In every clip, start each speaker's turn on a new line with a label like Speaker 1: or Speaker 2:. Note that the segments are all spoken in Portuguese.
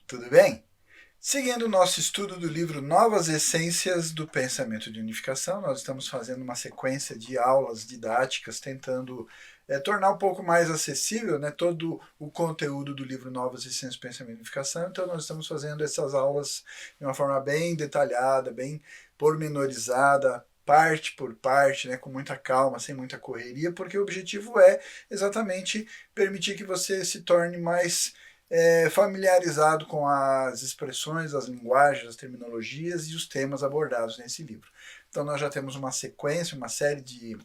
Speaker 1: Tudo bem? Seguindo o nosso estudo do livro Novas Essências do Pensamento de Unificação, nós estamos fazendo uma sequência de aulas didáticas tentando tornar um pouco mais acessível, né, todo o conteúdo do livro Novas Essências do Pensamento de Unificação. Então nós estamos fazendo essas aulas de uma forma bem detalhada, bem pormenorizada, parte por parte, né, com muita calma, sem muita correria, porque o objetivo é exatamente permitir que você se torne mais familiarizado com as expressões, as linguagens, as terminologias e os temas abordados nesse livro. Então nós já temos uma sequência, uma série de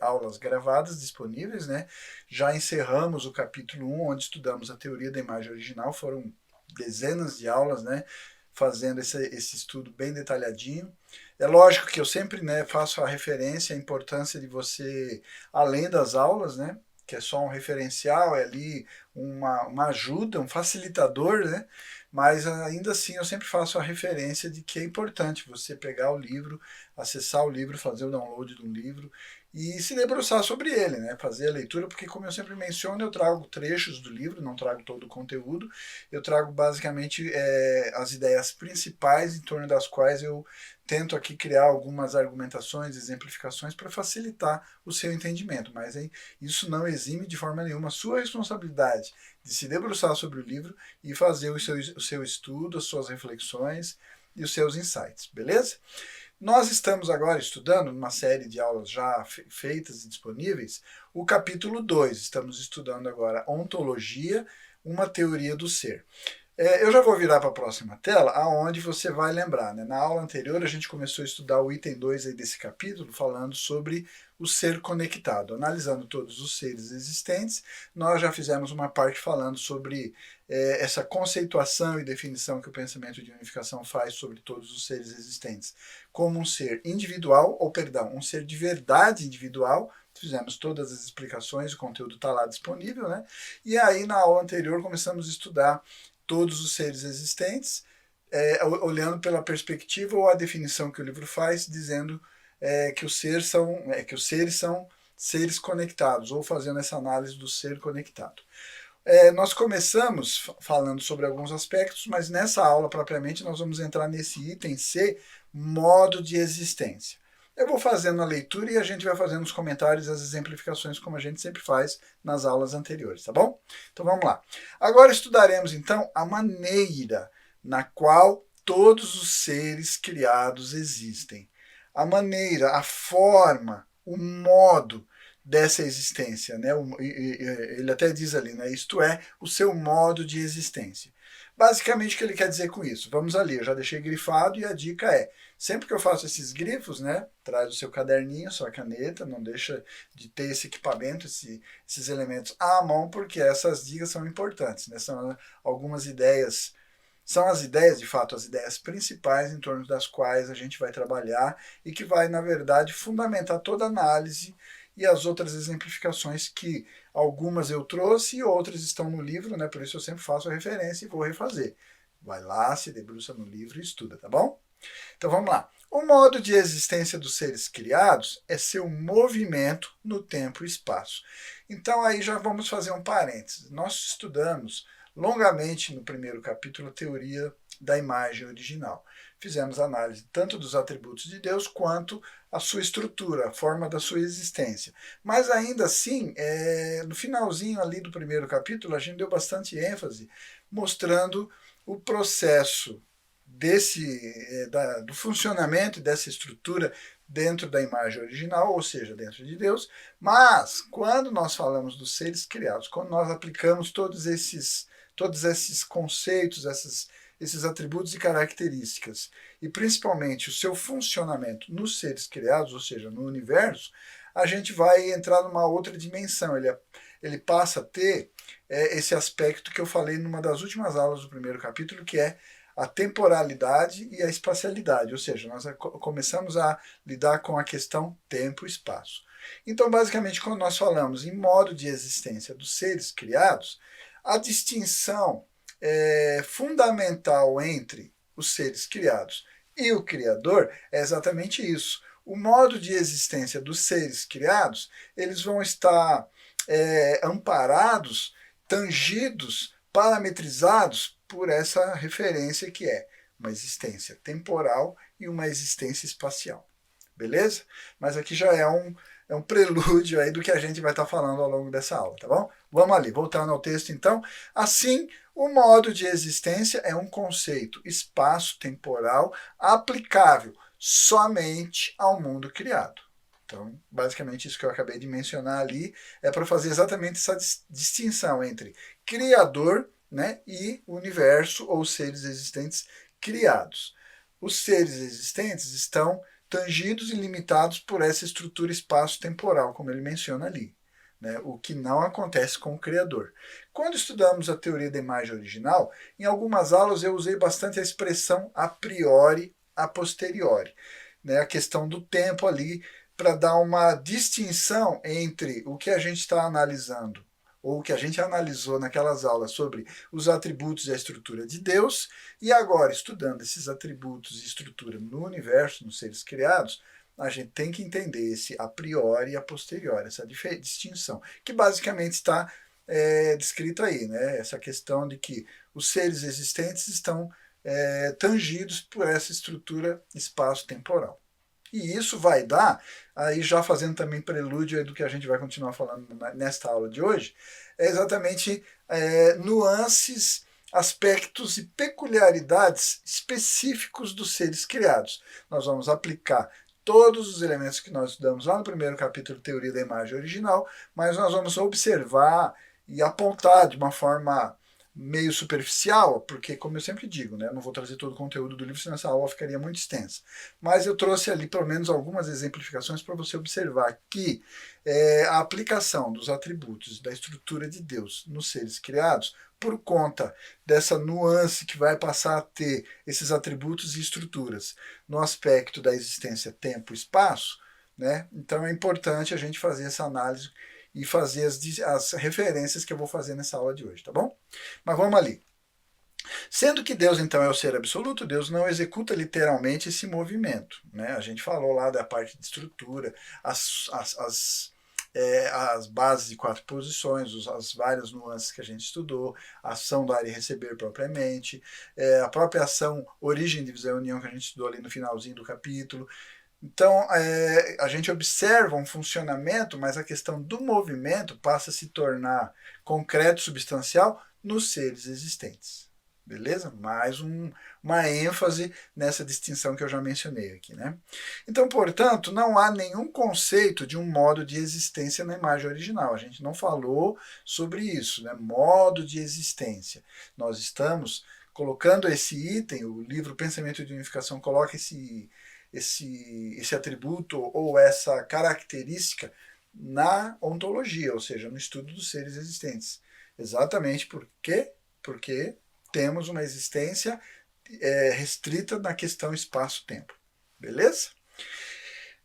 Speaker 1: aulas gravadas disponíveis, né? Já encerramos o capítulo 1, onde estudamos a teoria da imagem original, foram dezenas de aulas, né? Fazendo esse estudo bem detalhadinho. É lógico que eu sempre, né, faço a referência à importância de você, além das aulas, né, que é só um referencial, é ali uma ajuda, um facilitador, né? Mas ainda assim eu sempre faço a referência de que é importante você pegar o livro, acessar o livro, fazer o download do livro e se debruçar sobre ele, né? Fazer a leitura, porque como eu sempre menciono, eu trago trechos do livro, não trago todo o conteúdo, eu trago basicamente as ideias principais em torno das quais eu tento aqui criar algumas argumentações, exemplificações para facilitar o seu entendimento, mas isso não exime de forma nenhuma a sua responsabilidade de se debruçar sobre o livro e fazer o seu estudo, as suas reflexões e os seus insights, beleza? Nós estamos agora estudando, numa série de aulas já feitas e disponíveis, o capítulo 2. Estamos estudando agora Ontologia, uma teoria do ser. Eu já vou virar para a próxima tela, aonde você vai lembrar, né? Na aula anterior a gente começou a estudar o item 2 aí desse capítulo, falando sobre o ser conectado. Analisando todos os seres existentes, nós já fizemos uma parte falando sobre essa conceituação e definição que o pensamento de unificação faz sobre todos os seres existentes, como um ser individual, ou perdão, um ser de verdade individual. Fizemos todas as explicações, o conteúdo está lá disponível, né? E aí na aula anterior começamos a estudar todos os seres existentes, olhando pela perspectiva ou a definição que o livro faz, dizendo que os seres são seres conectados, ou fazendo essa análise do ser conectado. Nós começamos falando sobre alguns aspectos, mas nessa aula propriamente nós vamos entrar nesse item C, modo de existência. Eu vou fazendo a leitura e a gente vai fazendo os comentários e as exemplificações como a gente sempre faz nas aulas anteriores, tá bom? Então vamos lá. Agora estudaremos então a maneira na qual todos os seres criados existem. A maneira, a forma, o modo dessa existência, né? Ele até diz ali, né? Isto é, o seu modo de existência. Basicamente o que ele quer dizer com isso? Vamos ali, eu já deixei grifado e a dica é, sempre que eu faço esses grifos, né, traz o seu caderninho, sua caneta, não deixa de ter esse equipamento, esses elementos à mão, porque essas dicas são importantes, né, são algumas ideias, são as ideias, de fato, as ideias principais em torno das quais a gente vai trabalhar e que vai, na verdade, fundamentar toda a análise e as outras exemplificações que algumas eu trouxe e outras estão no livro, né? Por isso eu sempre faço a referência e vou refazer. Vai lá, se debruça no livro e estuda, tá bom? Então vamos lá. O modo de existência dos seres criados é seu movimento no tempo e espaço. Então aí já vamos fazer um parênteses. Nós estudamos longamente no primeiro capítulo a teoria da imagem original. Fizemos análise tanto dos atributos de Deus quanto a sua estrutura, a forma da sua existência. Mas ainda assim, no finalzinho ali do primeiro capítulo, a gente deu bastante ênfase mostrando o processo do funcionamento dessa estrutura dentro da imagem original, ou seja, dentro de Deus. Mas quando nós falamos dos seres criados, quando nós aplicamos todos esses conceitos, esses atributos e características, e principalmente o seu funcionamento nos seres criados, ou seja, no universo, a gente vai entrar numa outra dimensão. Ele passa a ter esse aspecto que eu falei numa das últimas aulas do primeiro capítulo, que é a temporalidade e a espacialidade, ou seja, nós começamos a lidar com a questão tempo e espaço. Então, basicamente, quando nós falamos em modo de existência dos seres criados, a distinção fundamental entre os seres criados e o Criador é exatamente isso. O modo de existência dos seres criados, eles vão estar amparados, tangidos, parametrizados por essa referência que é uma existência temporal e uma existência espacial. Beleza? Mas aqui já é um prelúdio aí do que a gente vai estar falando ao longo dessa aula, tá bom? Vamos ali, voltando ao texto então. Assim, o modo de existência é um conceito espaço-temporal aplicável somente ao mundo criado. Então, basicamente, isso que eu acabei de mencionar ali é para fazer exatamente essa distinção entre criador, né, e universo ou seres existentes criados. Os seres existentes estão tangidos e limitados por essa estrutura espaço-temporal, como ele menciona ali, né, o que não acontece com o Criador. Quando estudamos a teoria da imagem original, em algumas aulas eu usei bastante a expressão a priori, a posteriori, né, a questão do tempo ali, para dar uma distinção entre o que a gente está analisando, ou o que a gente analisou naquelas aulas sobre os atributos e a estrutura de Deus, e agora, estudando esses atributos e estrutura no universo, nos seres criados, a gente tem que entender esse a priori e a posteriori, essa distinção, que basicamente está descrita aí, né? Essa questão de que os seres existentes estão tangidos por essa estrutura espaço-temporal. E isso vai dar, aí já fazendo também prelúdio do que a gente vai continuar falando nesta aula de hoje, é exatamente nuances, aspectos e peculiaridades específicos dos seres criados. Nós vamos aplicar todos os elementos que nós estudamos lá no primeiro capítulo, Teoria da Imagem Original, mas nós vamos observar e apontar de uma forma meio superficial, porque, como eu sempre digo, né, eu não vou trazer todo o conteúdo do livro, senão essa aula ficaria muito extensa. Mas eu trouxe ali pelo menos algumas exemplificações para você observar que a aplicação dos atributos da estrutura de Deus nos seres criados, por conta dessa nuance que vai passar a ter esses atributos e estruturas no aspecto da existência tempo-espaço, né, então é importante a gente fazer essa análise e fazer as referências que eu vou fazer nessa aula de hoje, tá bom? Mas vamos ali. Sendo que Deus, então, é o ser absoluto, Deus não executa literalmente esse movimento, né? A gente falou lá da parte de estrutura, as bases de 4 posições, as várias nuances que a gente estudou, a ação dar e receber propriamente, a própria ação origem, divisão e união que a gente estudou ali no finalzinho do capítulo. Então, a gente observa um funcionamento, mas a questão do movimento passa a se tornar concreto, substancial nos seres existentes. Beleza? Mais uma ênfase nessa distinção que eu já mencionei aqui, né? Então, portanto, não há nenhum conceito de um modo de existência na imagem original. A gente não falou sobre isso, né? Modo de existência. Nós estamos colocando esse item, o livro Pensamento de Unificação coloca esse atributo ou essa característica na ontologia, ou seja, no estudo dos seres existentes. Exatamente porque temos uma existência restrita na questão espaço-tempo. Beleza?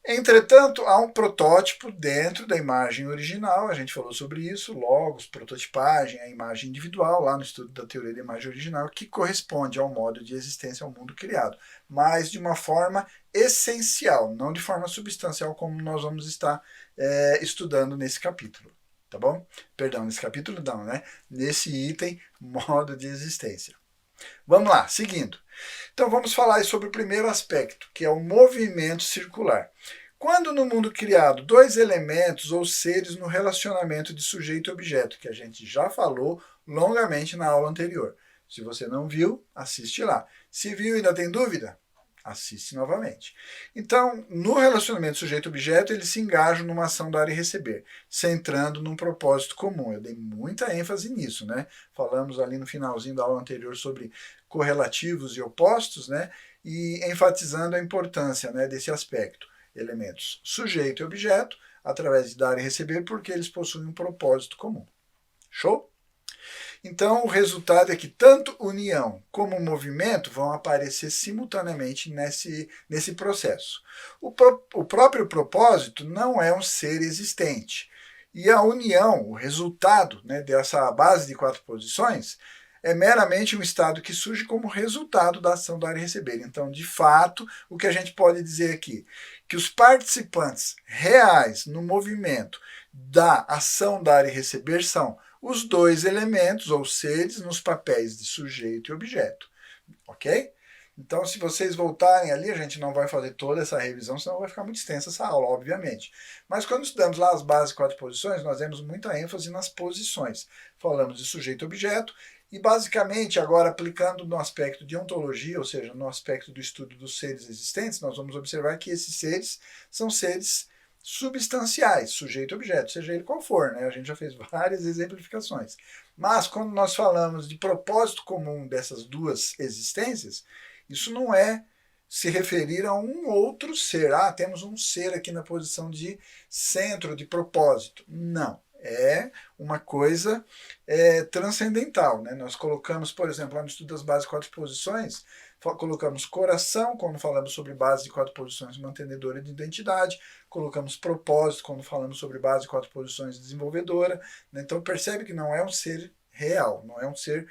Speaker 1: Entretanto, há um protótipo dentro da imagem original, a gente falou sobre isso, logos, prototipagem, a imagem individual, lá no estudo da teoria da imagem original, que corresponde ao modo de existência ao mundo criado, mas de uma forma essencial, não de forma substancial, como nós vamos estar estudando nesse capítulo. Tá bom? Perdão, nesse capítulo não, né? Nesse item, modo de existência. Vamos lá, seguindo. Então vamos falar sobre o primeiro aspecto, que é o movimento circular. Quando no mundo criado dois elementos ou seres no relacionamento de sujeito e objeto, que a gente já falou longamente na aula anterior. Se você não viu, assiste lá. Se viu e ainda tem dúvida, assiste novamente. Então, no relacionamento sujeito-objeto, eles se engajam numa ação dar e receber, centrando num propósito comum. Eu dei muita ênfase nisso, né? Falamos ali no finalzinho da aula anterior sobre correlativos e opostos, né? E enfatizando a importância, né, desse aspecto. Elementos sujeito e objeto, através de dar e receber, porque eles possuem um propósito comum. Show? Então, o resultado é que tanto união como movimento vão aparecer simultaneamente nesse processo. O próprio propósito não é um ser existente. E a união, o resultado, né, dessa base de 4 posições, é meramente um estado que surge como resultado da ação dar e receber. Então, de fato, o que a gente pode dizer aqui? Que os participantes reais no movimento da ação dar e receber são os dois elementos ou seres nos papéis de sujeito e objeto, ok? Então, se vocês voltarem ali, a gente não vai fazer toda essa revisão, senão vai ficar muito extensa essa aula, obviamente. Mas quando estudamos lá as bases de 4 posições, nós demos muita ênfase nas posições. Falamos de sujeito e objeto, e basicamente, agora aplicando no aspecto de ontologia, ou seja, no aspecto do estudo dos seres existentes, nós vamos observar que esses seres são seres substanciais, sujeito e objeto, seja ele qual for, né? A gente já fez várias exemplificações. Mas quando nós falamos de propósito comum dessas duas existências, isso não é se referir a um outro ser. Ah, temos um ser aqui na posição de centro, de propósito. Não. É uma coisa transcendental, né? Nós colocamos, por exemplo, lá no estudo das bases de 4 posições, colocamos coração quando falamos sobre base de 4 posições mantenedora de identidade, colocamos propósito quando falamos sobre base de 4 posições desenvolvedora, né? Então percebe que não é um ser real, não é um ser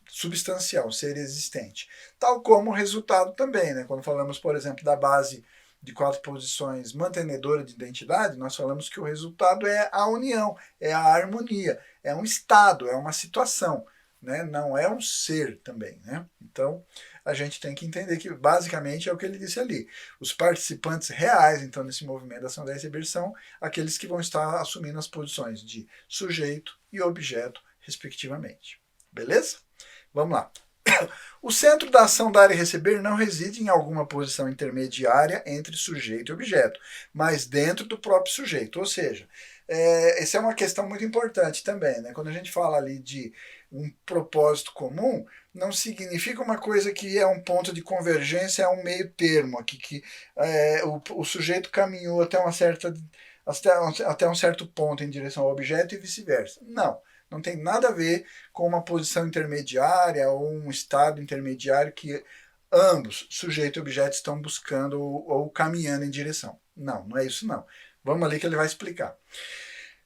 Speaker 1: substancial, um ser existente. Tal como o resultado também, né? Quando falamos, por exemplo, da base de 4 posições mantenedora de identidade, nós falamos que o resultado é a união, é a harmonia, é um estado, é uma situação, né? Não é um ser também, né? Então, a gente tem que entender que basicamente é o que ele disse ali. Os participantes reais, então, nesse movimento da ação da receber são aqueles que vão estar assumindo as posições de sujeito e objeto, respectivamente. Beleza? Vamos lá. O centro da ação dar e receber não reside em alguma posição intermediária entre sujeito e objeto, mas dentro do próprio sujeito. Ou seja, essa é uma questão muito importante também, né? Quando a gente fala ali de um propósito comum, não significa uma coisa que é um ponto de convergência, é um meio termo aqui, que o sujeito caminhou até um certo ponto em direção ao objeto e vice-versa. Não. Não tem nada a ver com uma posição intermediária ou um estado intermediário que ambos, sujeito e objeto, estão buscando ou caminhando em direção. Não, não é isso não. Vamos ali que ele vai explicar.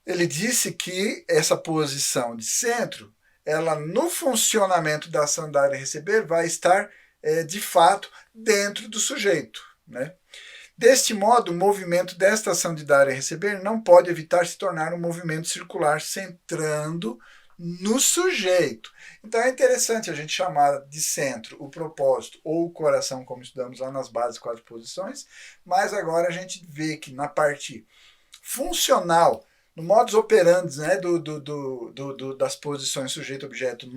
Speaker 1: Ele disse que essa posição de centro, ela no funcionamento da ação dar e receber, vai estar, de fato, dentro do sujeito, né? Deste modo, o movimento desta ação de dar e receber não pode evitar se tornar um movimento circular centrando no sujeito. Então é interessante a gente chamar de centro o propósito ou o coração, como estudamos lá nas bases 4 posições, mas agora a gente vê que na parte funcional, no modus operandi, né, das posições sujeito-objeto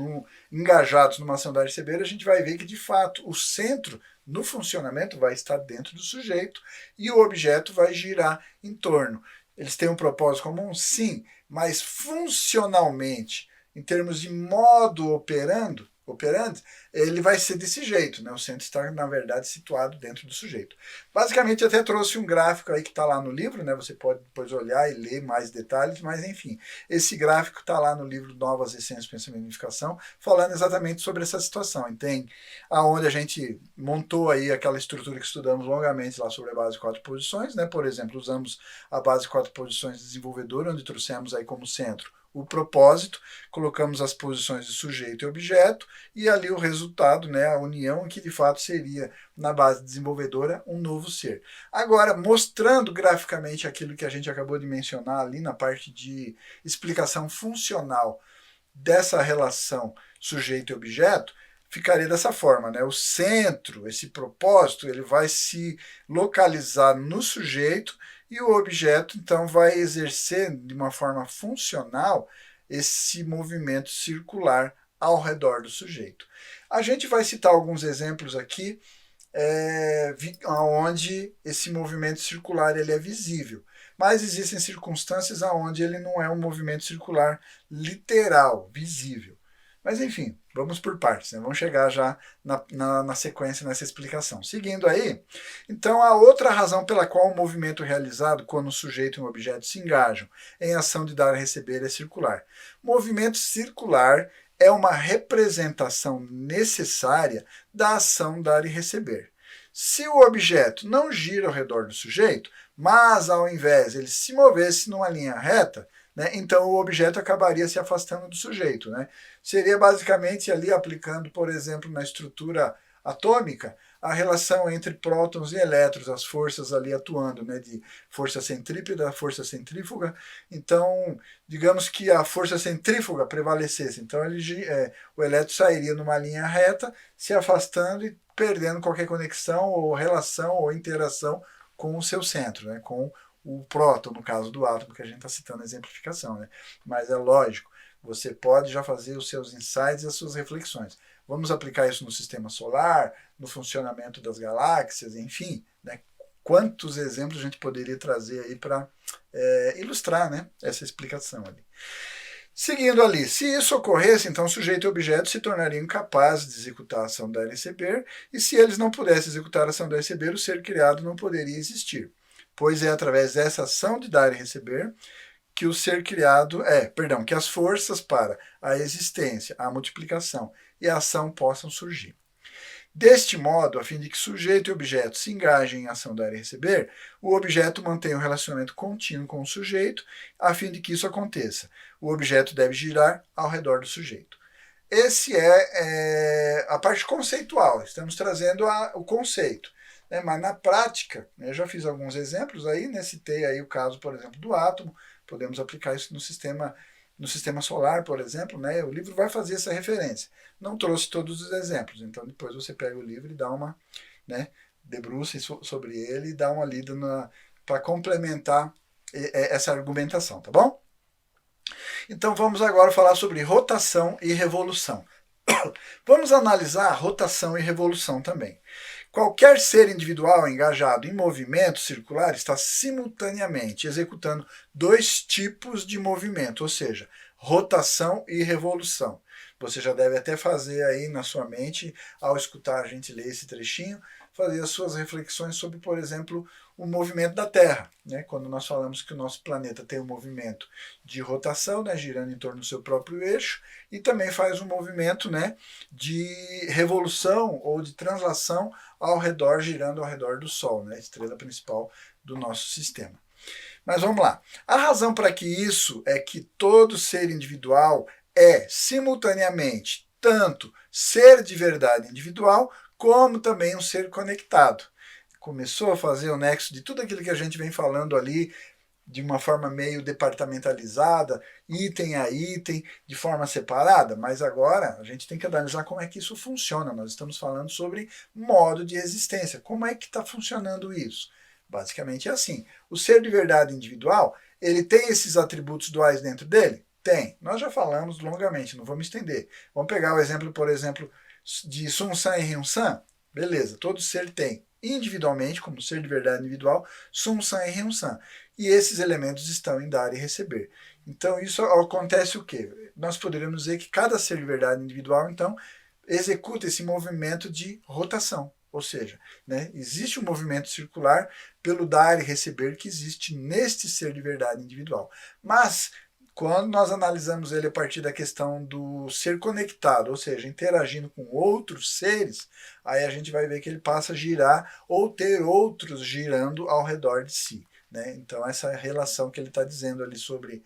Speaker 1: engajados numa ação dar e receber, a gente vai ver que de fato o centro no funcionamento vai estar dentro do sujeito e o objeto vai girar em torno. Eles têm um propósito comum? Sim, mas funcionalmente, em termos de modo operandi, ele vai ser desse jeito, né? O centro está, na verdade, situado dentro do sujeito. Basicamente, até trouxe um gráfico aí que está lá no livro, né? Você pode depois olhar e ler mais detalhes, mas enfim, esse gráfico está lá no livro Novas Essências do Pensamento e Unificação, falando exatamente sobre essa situação. E tem aonde a gente montou aí aquela estrutura que estudamos longamente lá sobre a base de 4 posições, né? Por exemplo, usamos a base de 4 posições desenvolvedora, onde trouxemos aí como centro o propósito, colocamos as posições de sujeito e objeto, e ali o resultado, né, a união, que de fato seria, na base desenvolvedora, um novo ser. Agora, mostrando graficamente aquilo que a gente acabou de mencionar ali na parte de explicação funcional dessa relação sujeito e objeto, ficaria dessa forma, né? O centro, esse propósito, ele vai se localizar no sujeito e o objeto, então, vai exercer de uma forma funcional esse movimento circular ao redor do sujeito. A gente vai citar alguns exemplos aqui onde esse movimento circular ele é visível, mas existem circunstâncias onde ele não é um movimento circular literal, visível. Mas enfim, vamos por partes, né? Vamos chegar já na sequência nessa explicação. Seguindo aí, então a outra razão pela qual o movimento realizado quando o sujeito e um objeto se engajam em ação de dar e receber é circular. Movimento circular é uma representação necessária da ação dar e receber. Se o objeto não gira ao redor do sujeito, mas ao invés ele se movesse numa linha reta, né, então o objeto acabaria se afastando do sujeito, né? Seria basicamente ali aplicando, por exemplo, na estrutura atômica, a relação entre prótons e elétrons, as forças ali atuando, né, de força centrípeta, força centrífuga. Então, digamos que a força centrífuga prevalecesse, então o elétron sairia numa linha reta, se afastando e perdendo qualquer conexão ou relação ou interação com o seu centro, né, com o próton, no caso do átomo, que a gente está citando a exemplificação. Né? Mas é lógico, você pode já fazer os seus insights e as suas reflexões. Vamos aplicar isso no sistema solar, no funcionamento das galáxias, enfim, né? Quantos exemplos a gente poderia trazer aí para ilustrar, né, essa explicação ali. Seguindo ali, se isso ocorresse, então sujeito e objeto se tornariam incapazes de executar a ação dar e receber, e se eles não pudessem executar a ação dar e receber, o ser criado não poderia existir. Pois é através dessa ação de dar e receber que o ser criado que as forças para a existência, a multiplicação e a ação possam surgir. Deste modo, a fim de que sujeito e objeto se engajem em ação dar e receber, o objeto mantém um relacionamento contínuo com o sujeito, a fim de que isso aconteça. O objeto deve girar ao redor do sujeito. Esse é a parte conceitual, estamos trazendo o conceito. Mas na prática, eu já fiz alguns exemplos aí, né? Citei aí o caso, por exemplo, do átomo, podemos aplicar isso no sistema solar, por exemplo, né? O livro vai fazer essa referência. Não trouxe todos os exemplos, então depois você pega o livro e dá uma, né, debruça sobre ele e dá uma lida para complementar essa argumentação, tá bom? Então vamos agora falar sobre rotação e revolução. Vamos analisar rotação e revolução também. Qualquer ser individual engajado em movimento circular está simultaneamente executando dois tipos de movimento, ou seja, rotação e revolução. Você já deve até fazer aí na sua mente, ao escutar a gente ler esse trechinho, fazer as suas reflexões sobre, por exemplo, o movimento da Terra. Né? Quando nós falamos que o nosso planeta tem um movimento de rotação, né, girando em torno do seu próprio eixo, e também faz um movimento, né, de revolução ou de translação ao redor, girando ao redor do Sol, né, a estrela principal do nosso sistema. Mas vamos lá. A razão para que isso é que todo ser individual é simultaneamente tanto ser de verdade individual, como também um ser conectado. Começou a fazer o nexo de tudo aquilo que a gente vem falando ali, de uma forma meio departamentalizada, item a item, de forma separada, mas agora a gente tem que analisar como é que isso funciona. Nós estamos falando sobre modo de existência. Como é que está funcionando isso? Basicamente é assim. O ser de verdade individual, ele tem esses atributos duais dentro dele? Tem. Nós já falamos longamente, não vamos estender. Vamos pegar o exemplo, por exemplo, de Sun-San e Ryun-San. Beleza, todo ser tem individualmente, como ser de verdade individual, Sun-San e Ryun-San. E esses elementos estão em dar e receber. Então, isso acontece o quê? Nós poderíamos dizer que cada ser de verdade individual, então, executa esse movimento de rotação. Ou seja, né, existe um movimento circular pelo dar e receber que existe neste ser de verdade individual. Mas, quando nós analisamos ele a partir da questão do ser conectado, ou seja, interagindo com outros seres, aí a gente vai ver que ele passa a girar ou ter outros girando ao redor de si. Né? Então, essa relação que ele está dizendo ali sobre,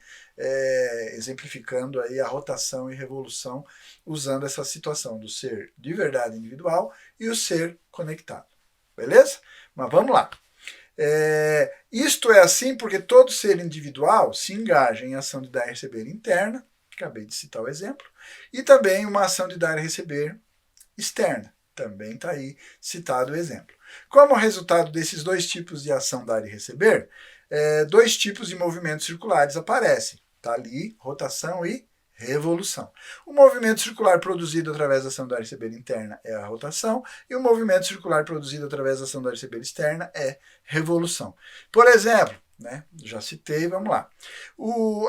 Speaker 1: exemplificando aí a rotação e revolução, usando essa situação do ser de verdade individual e o ser conectado. Beleza? Mas vamos lá. Isto é assim porque todo ser individual se engaja em ação de dar e receber interna, acabei de citar o exemplo, e também uma ação de dar e receber externa, também está aí citado o exemplo. Como resultado desses dois tipos de ação dar e receber, dois tipos de movimentos circulares aparecem, está ali rotação e revolução. O movimento circular produzido através da ação dar e receber interna é a rotação, e o movimento circular produzido através da ação dar e receber externa é revolução. Por exemplo, né, já citei, vamos lá.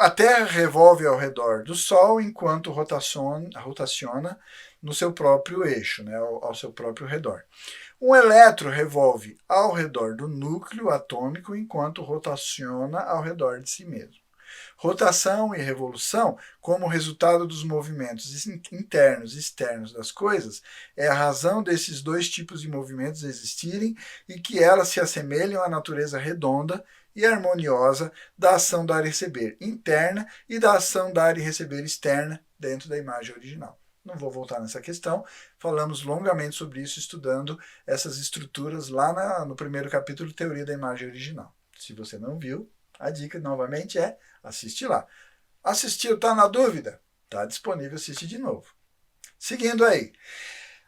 Speaker 1: A Terra revolve ao redor do Sol enquanto rotaciona no seu próprio eixo, né, ao seu próprio redor. Um elétron revolve ao redor do núcleo atômico enquanto rotaciona ao redor de si mesmo. Rotação e revolução, como resultado dos movimentos internos e externos das coisas, é a razão desses dois tipos de movimentos existirem e que elas se assemelham à natureza redonda e harmoniosa da ação dar e receber interna e da ação dar e receber externa dentro da imagem original. Não vou voltar nessa questão. Falamos longamente sobre isso, estudando essas estruturas lá no primeiro capítulo, Teoria da Imagem Original. Se você não viu, a dica novamente é assistir lá. Assistiu, está na dúvida? Está disponível, assiste de novo. Seguindo aí.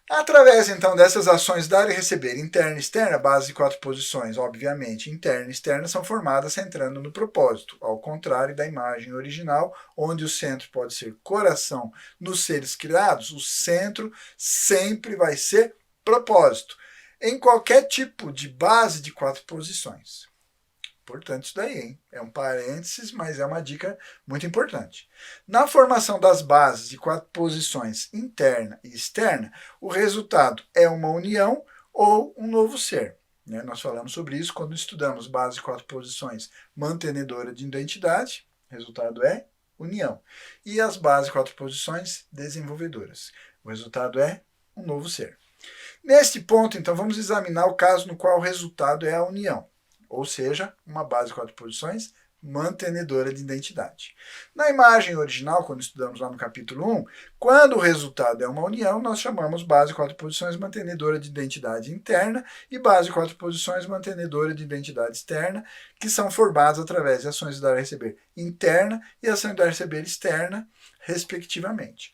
Speaker 1: Através, então, dessas ações dar e receber, interna e externa, base de 4 posições, obviamente, interna e externa, são formadas centrando no propósito, ao contrário da imagem original, onde o centro pode ser coração. Nos seres criados, o centro sempre vai ser propósito, em qualquer tipo de base de 4 posições. Importante isso daí, hein? É um parênteses, mas é uma dica muito importante. Na formação das bases de 4 posições, interna e externa, o resultado é uma união ou um novo ser. Né? Nós falamos sobre isso quando estudamos base de 4 posições mantenedora de identidade, o resultado é união. E as bases de 4 posições desenvolvedoras, o resultado é um novo ser. Neste ponto, então, vamos examinar o caso no qual o resultado é a união. Ou seja, uma base de 4 posições mantenedora de identidade. Na imagem original, quando estudamos lá no capítulo 1, quando o resultado é uma união, nós chamamos base de 4 posições mantenedora de identidade interna e base de 4 posições mantenedora de identidade externa, que são formadas através de ações de dar e receber interna e ação de dar e receber externa, respectivamente.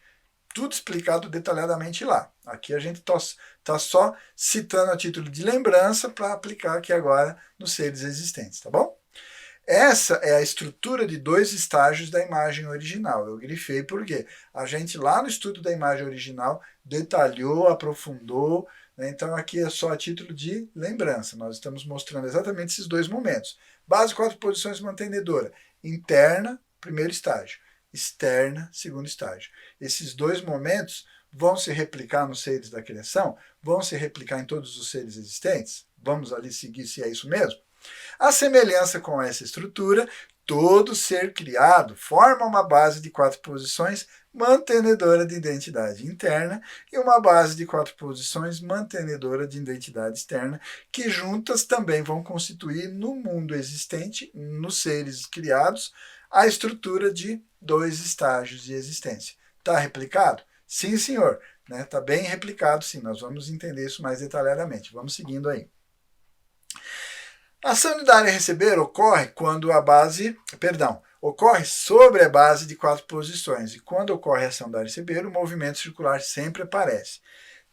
Speaker 1: Tudo explicado detalhadamente lá. Aqui a gente está só citando a título de lembrança para aplicar aqui agora nos seres existentes, tá bom? Essa é a estrutura de 2 estágios da imagem original. Eu grifei porque a gente lá no estudo da imagem original detalhou, aprofundou, né? Então aqui é só a título de lembrança. Nós estamos mostrando exatamente esses 2 momentos. Base 4 posições mantenedora. Interna, primeiro estágio. Externa, segundo estágio. Esses 2 momentos vão se replicar nos seres da criação? Vão se replicar em todos os seres existentes? Vamos ali seguir se é isso mesmo? A semelhança com essa estrutura, todo ser criado forma uma base de 4 posições mantenedora de identidade interna e uma base de 4 posições mantenedora de identidade externa, que juntas também vão constituir no mundo existente, nos seres criados, a estrutura de 2 estágios de existência. Está replicado? Sim, senhor. Está bem replicado, sim. Nós vamos entender isso mais detalhadamente. Vamos seguindo aí. A ação de dar e receber ocorre quando a base, ocorre sobre a base de 4 posições. E quando ocorre a ação de dar e receber, o movimento circular sempre aparece.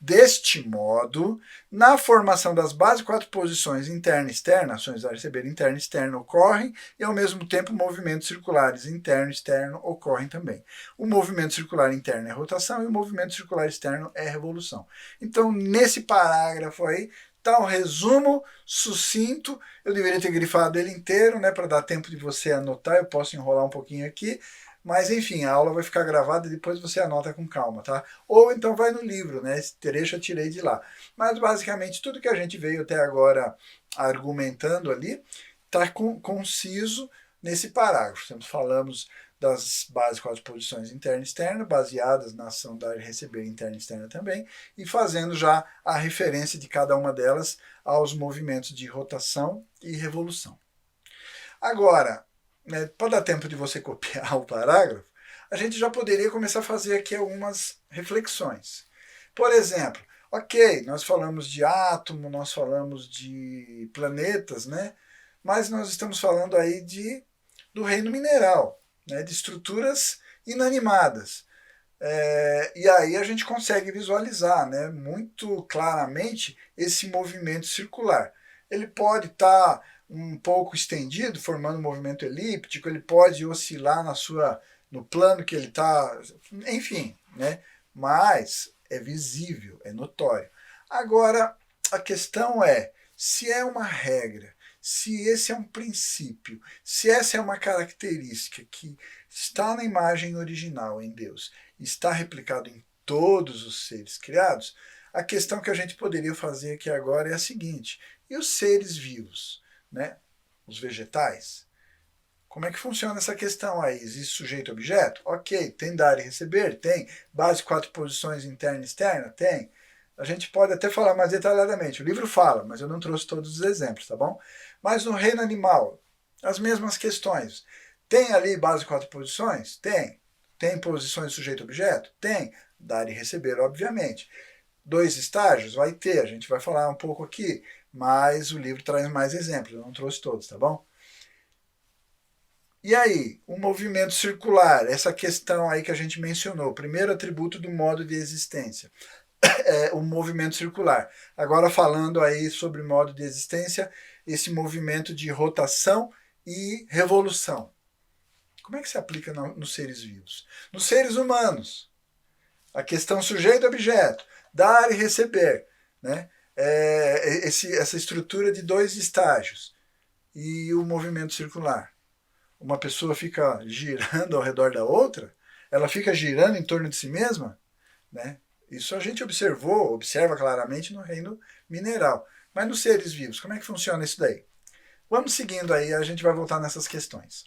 Speaker 1: Deste modo, na formação das bases de 4 posições interna e externa, ações de dar e receber interna e externa ocorrem, e ao mesmo tempo movimentos circulares interno e externo ocorrem também. O movimento circular interno é rotação e o movimento circular externo é revolução. Então, nesse parágrafo aí, está um resumo sucinto. Eu deveria ter grifado ele inteiro, né, para dar tempo de você anotar. Eu posso enrolar um pouquinho aqui. Mas, enfim, a aula vai ficar gravada e depois você anota com calma, tá? Ou então vai no livro, né? Esse trecho eu tirei de lá. Mas, basicamente, tudo que a gente veio até agora argumentando ali está conciso nesse parágrafo. Sempre falamos das bases 4 posições interna e externa, baseadas na ação dar e receber interna e externa também, e fazendo já a referência de cada uma delas aos movimentos de rotação e revolução. Agora, né, para dar tempo de você copiar o parágrafo, a gente já poderia começar a fazer aqui algumas reflexões. Por exemplo, ok, nós falamos de átomo, nós falamos de planetas, né? Mas nós estamos falando aí do reino mineral, né, de estruturas inanimadas. E aí a gente consegue visualizar, né, muito claramente esse movimento circular. Ele pode estar um pouco estendido, formando um movimento elíptico, ele pode oscilar no plano que ele está, enfim, né? Mas é visível, é notório. Agora, a questão é, se é uma regra, se esse é um princípio, se essa é uma característica que está na imagem original em Deus, está replicado em todos os seres criados, a questão que a gente poderia fazer aqui agora é a seguinte: e os seres vivos? Né? Os vegetais? Como é que funciona essa questão aí? Existe sujeito-objeto? Ok. Tem dar e receber? Tem. Base 4 posições interna e externa? Tem. A gente pode até falar mais detalhadamente. O livro fala, mas eu não trouxe todos os exemplos, tá bom? Mas no reino animal, as mesmas questões. Tem ali base 4 posições? Tem. Tem posições sujeito-objeto? Tem. dar e receber, obviamente. 2 estágios? Vai ter, a gente vai falar um pouco aqui, mas o livro traz mais exemplos, eu não trouxe todos, tá bom? E aí, o movimento circular, essa questão aí que a gente mencionou, o primeiro atributo do modo de existência, é o movimento circular. Agora falando aí sobre modo de existência, esse movimento de rotação e revolução. Como é que se aplica nos seres vivos? Nos seres humanos, a questão sujeito-objeto, dar e receber, né? Essa estrutura de 2 estágios e o movimento circular. Uma pessoa fica girando ao redor da outra, ela fica girando em torno de si mesma, né? Isso a gente observa claramente no reino mineral. Mas nos seres vivos, como é que funciona isso daí? Vamos seguindo aí, a gente vai voltar nessas questões.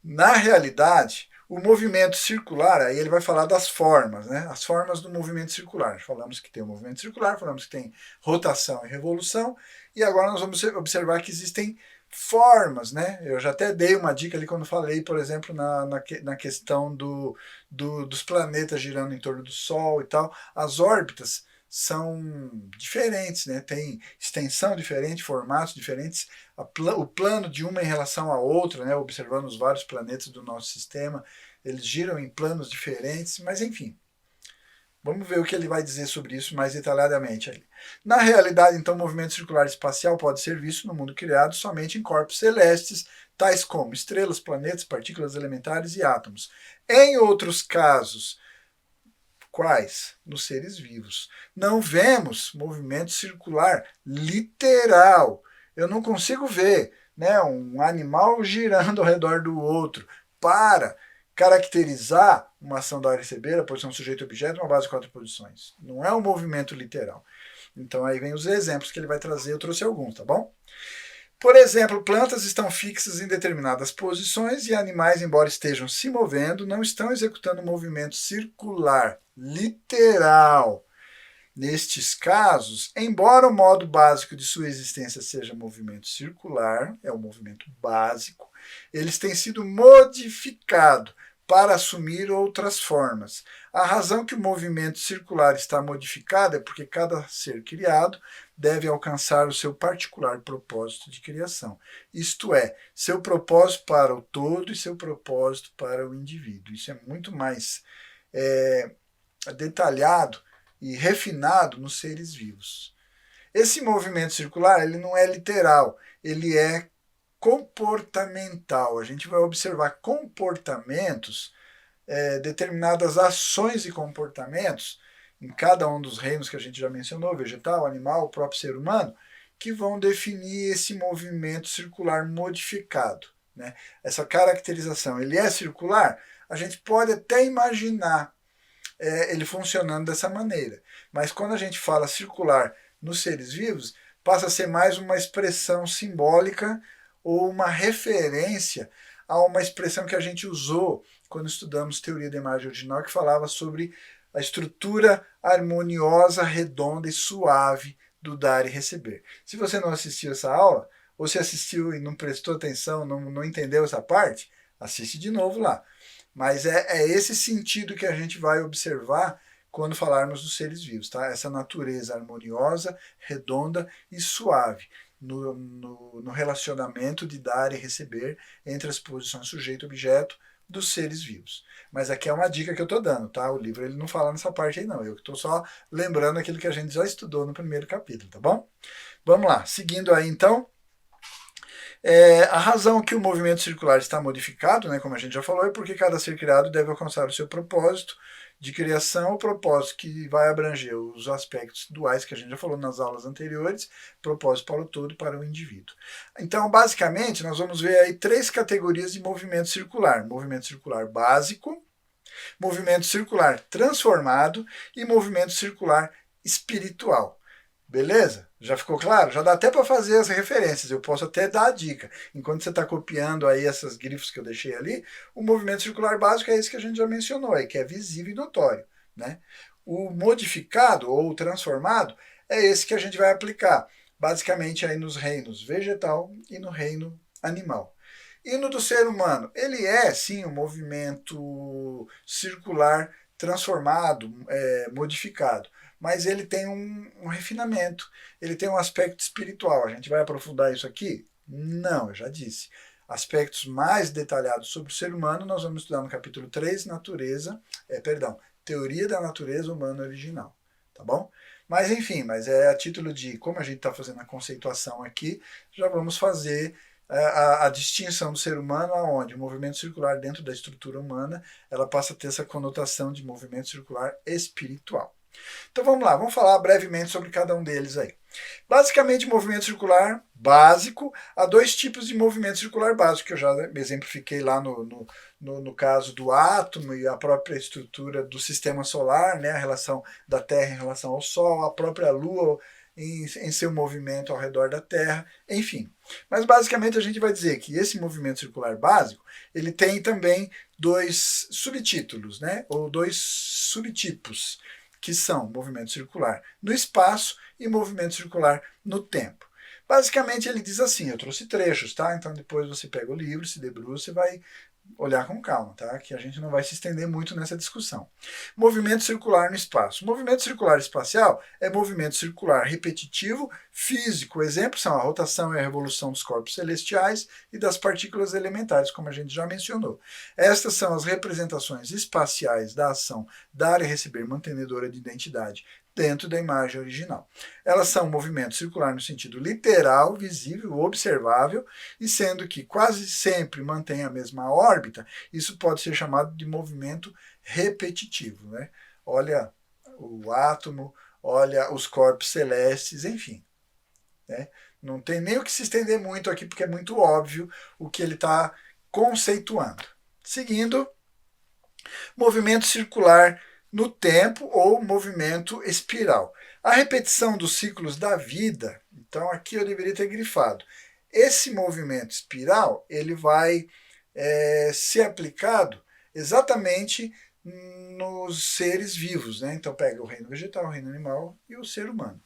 Speaker 1: Na realidade, o movimento circular, aí ele vai falar das formas, né? As formas do movimento circular. Falamos que tem o movimento circular, falamos que tem rotação e revolução, e agora nós vamos observar que existem formas, né? Eu já até dei uma dica ali quando falei, por exemplo, na questão dos planetas girando em torno do Sol e tal. As órbitas são diferentes, né? Tem extensão diferente, formatos diferentes, o plano de uma em relação à outra, né? Observando os vários planetas do nosso sistema, eles giram em planos diferentes, mas enfim. Vamos ver o que ele vai dizer sobre isso mais detalhadamente ali. Na realidade, então, o movimento circular espacial pode ser visto no mundo criado somente em corpos celestes, tais como estrelas, planetas, partículas elementares e átomos. Em outros casos, quais? Nos seres vivos. Não vemos movimento circular literal. Eu não consigo ver, né, um animal girando ao redor do outro para caracterizar uma ação dar e receber, a posição sujeito-objeto, uma base de 4 posições. Não é um movimento literal. Então aí vem os exemplos que ele vai trazer, eu trouxe alguns, tá bom? Por exemplo, plantas estão fixas em determinadas posições e animais, embora estejam se movendo, não estão executando um movimento circular, literal. Nestes casos, embora o modo básico de sua existência seja movimento circular, é o movimento básico, eles têm sido modificados para assumir outras formas. A razão que o movimento circular está modificado é porque cada ser criado deve alcançar o seu particular propósito de criação. Isto é, seu propósito para o todo e seu propósito para o indivíduo. Isso é muito mais detalhado e refinado nos seres vivos. Esse movimento circular ele não é literal, ele é comportamental. A gente vai observar comportamentos, determinadas ações e comportamentos em cada um dos reinos que a gente já mencionou, vegetal, animal, o próprio ser humano, que vão definir esse movimento circular modificado, né? Essa caracterização, ele é circular? A gente pode até imaginar ele funcionando dessa maneira, mas quando a gente fala circular nos seres vivos, passa a ser mais uma expressão simbólica ou uma referência a uma expressão que a gente usou quando estudamos teoria da imagem original, que falava sobre a estrutura harmoniosa, redonda e suave do dar e receber. Se você não assistiu essa aula, ou se assistiu e não prestou atenção, não entendeu essa parte, assiste de novo lá. Mas é esse sentido que a gente vai observar quando falarmos dos seres vivos, tá? Essa natureza harmoniosa, redonda e suave no relacionamento de dar e receber entre as posições sujeito-objeto dos seres vivos. Mas aqui é uma dica que eu estou dando, tá? O livro ele não fala nessa parte aí não, eu estou só lembrando aquilo que a gente já estudou no primeiro capítulo, tá bom? Vamos lá, seguindo aí então. A razão que o movimento circular está modificado, né, como a gente já falou, é porque cada ser criado deve alcançar o seu propósito de criação, o propósito que vai abranger os aspectos duais que a gente já falou nas aulas anteriores, propósito para o todo e para o indivíduo. Então, basicamente, nós vamos ver aí 3 categorias de movimento circular. Movimento circular básico, movimento circular transformado e movimento circular espiritual. Beleza? Já ficou claro? Já dá até para fazer as referências. Eu posso até dar a dica. Enquanto você está copiando aí essas grifos que eu deixei ali, o movimento circular básico é esse que a gente já mencionou aí, que é visível e notório, né? O modificado ou transformado é esse que a gente vai aplicar, basicamente aí nos reinos vegetal e no reino animal. E no do ser humano, ele é sim um movimento circular transformado, modificado. Mas ele tem um refinamento, ele tem um aspecto espiritual. A gente vai aprofundar isso aqui? Não, eu já disse. Aspectos mais detalhados sobre o ser humano nós vamos estudar no capítulo 3, Teoria da Natureza Humana Original, tá bom? Mas enfim, a título de, como a gente está fazendo a conceituação aqui, já vamos fazer a distinção do ser humano, aonde o movimento circular dentro da estrutura humana, ela passa a ter essa conotação de movimento circular espiritual. Então vamos lá, vamos falar brevemente sobre cada um deles aí. Basicamente, movimento circular básico, há dois tipos de movimento circular básico, que eu já exemplifiquei lá no caso do átomo e a própria estrutura do sistema solar, né, a relação da Terra em relação ao Sol, a própria Lua em seu movimento ao redor da Terra, enfim. Mas basicamente a gente vai dizer que esse movimento circular básico, ele tem também dois subtítulos, né, ou dois subtipos, que são movimento circular no espaço e movimento circular no tempo. Basicamente ele diz assim, eu trouxe trechos, tá? Então depois você pega o livro, se debruça e vai olhar com calma, tá? Que a gente não vai se estender muito nessa discussão. Movimento circular no espaço. Movimento circular espacial é movimento circular repetitivo, físico. Exemplos são a rotação e a revolução dos corpos celestiais e das partículas elementares, como a gente já mencionou. Estas são as representações espaciais da ação dar e receber mantenedora de identidade dentro da imagem original. Elas são um movimento circular no sentido literal, visível, observável, e sendo que quase sempre mantém a mesma órbita, isso pode ser chamado de movimento repetitivo, né? Olha o átomo, olha os corpos celestes, enfim. Né? Não tem nem o que se estender muito aqui, porque é muito óbvio o que ele está conceituando. Seguindo, movimento circular no tempo ou movimento espiral. A repetição dos ciclos da vida, então aqui eu deveria ter grifado. Esse movimento espiral, ele vai ser aplicado exatamente nos seres vivos, né? Então pega o reino vegetal, o reino animal e o ser humano.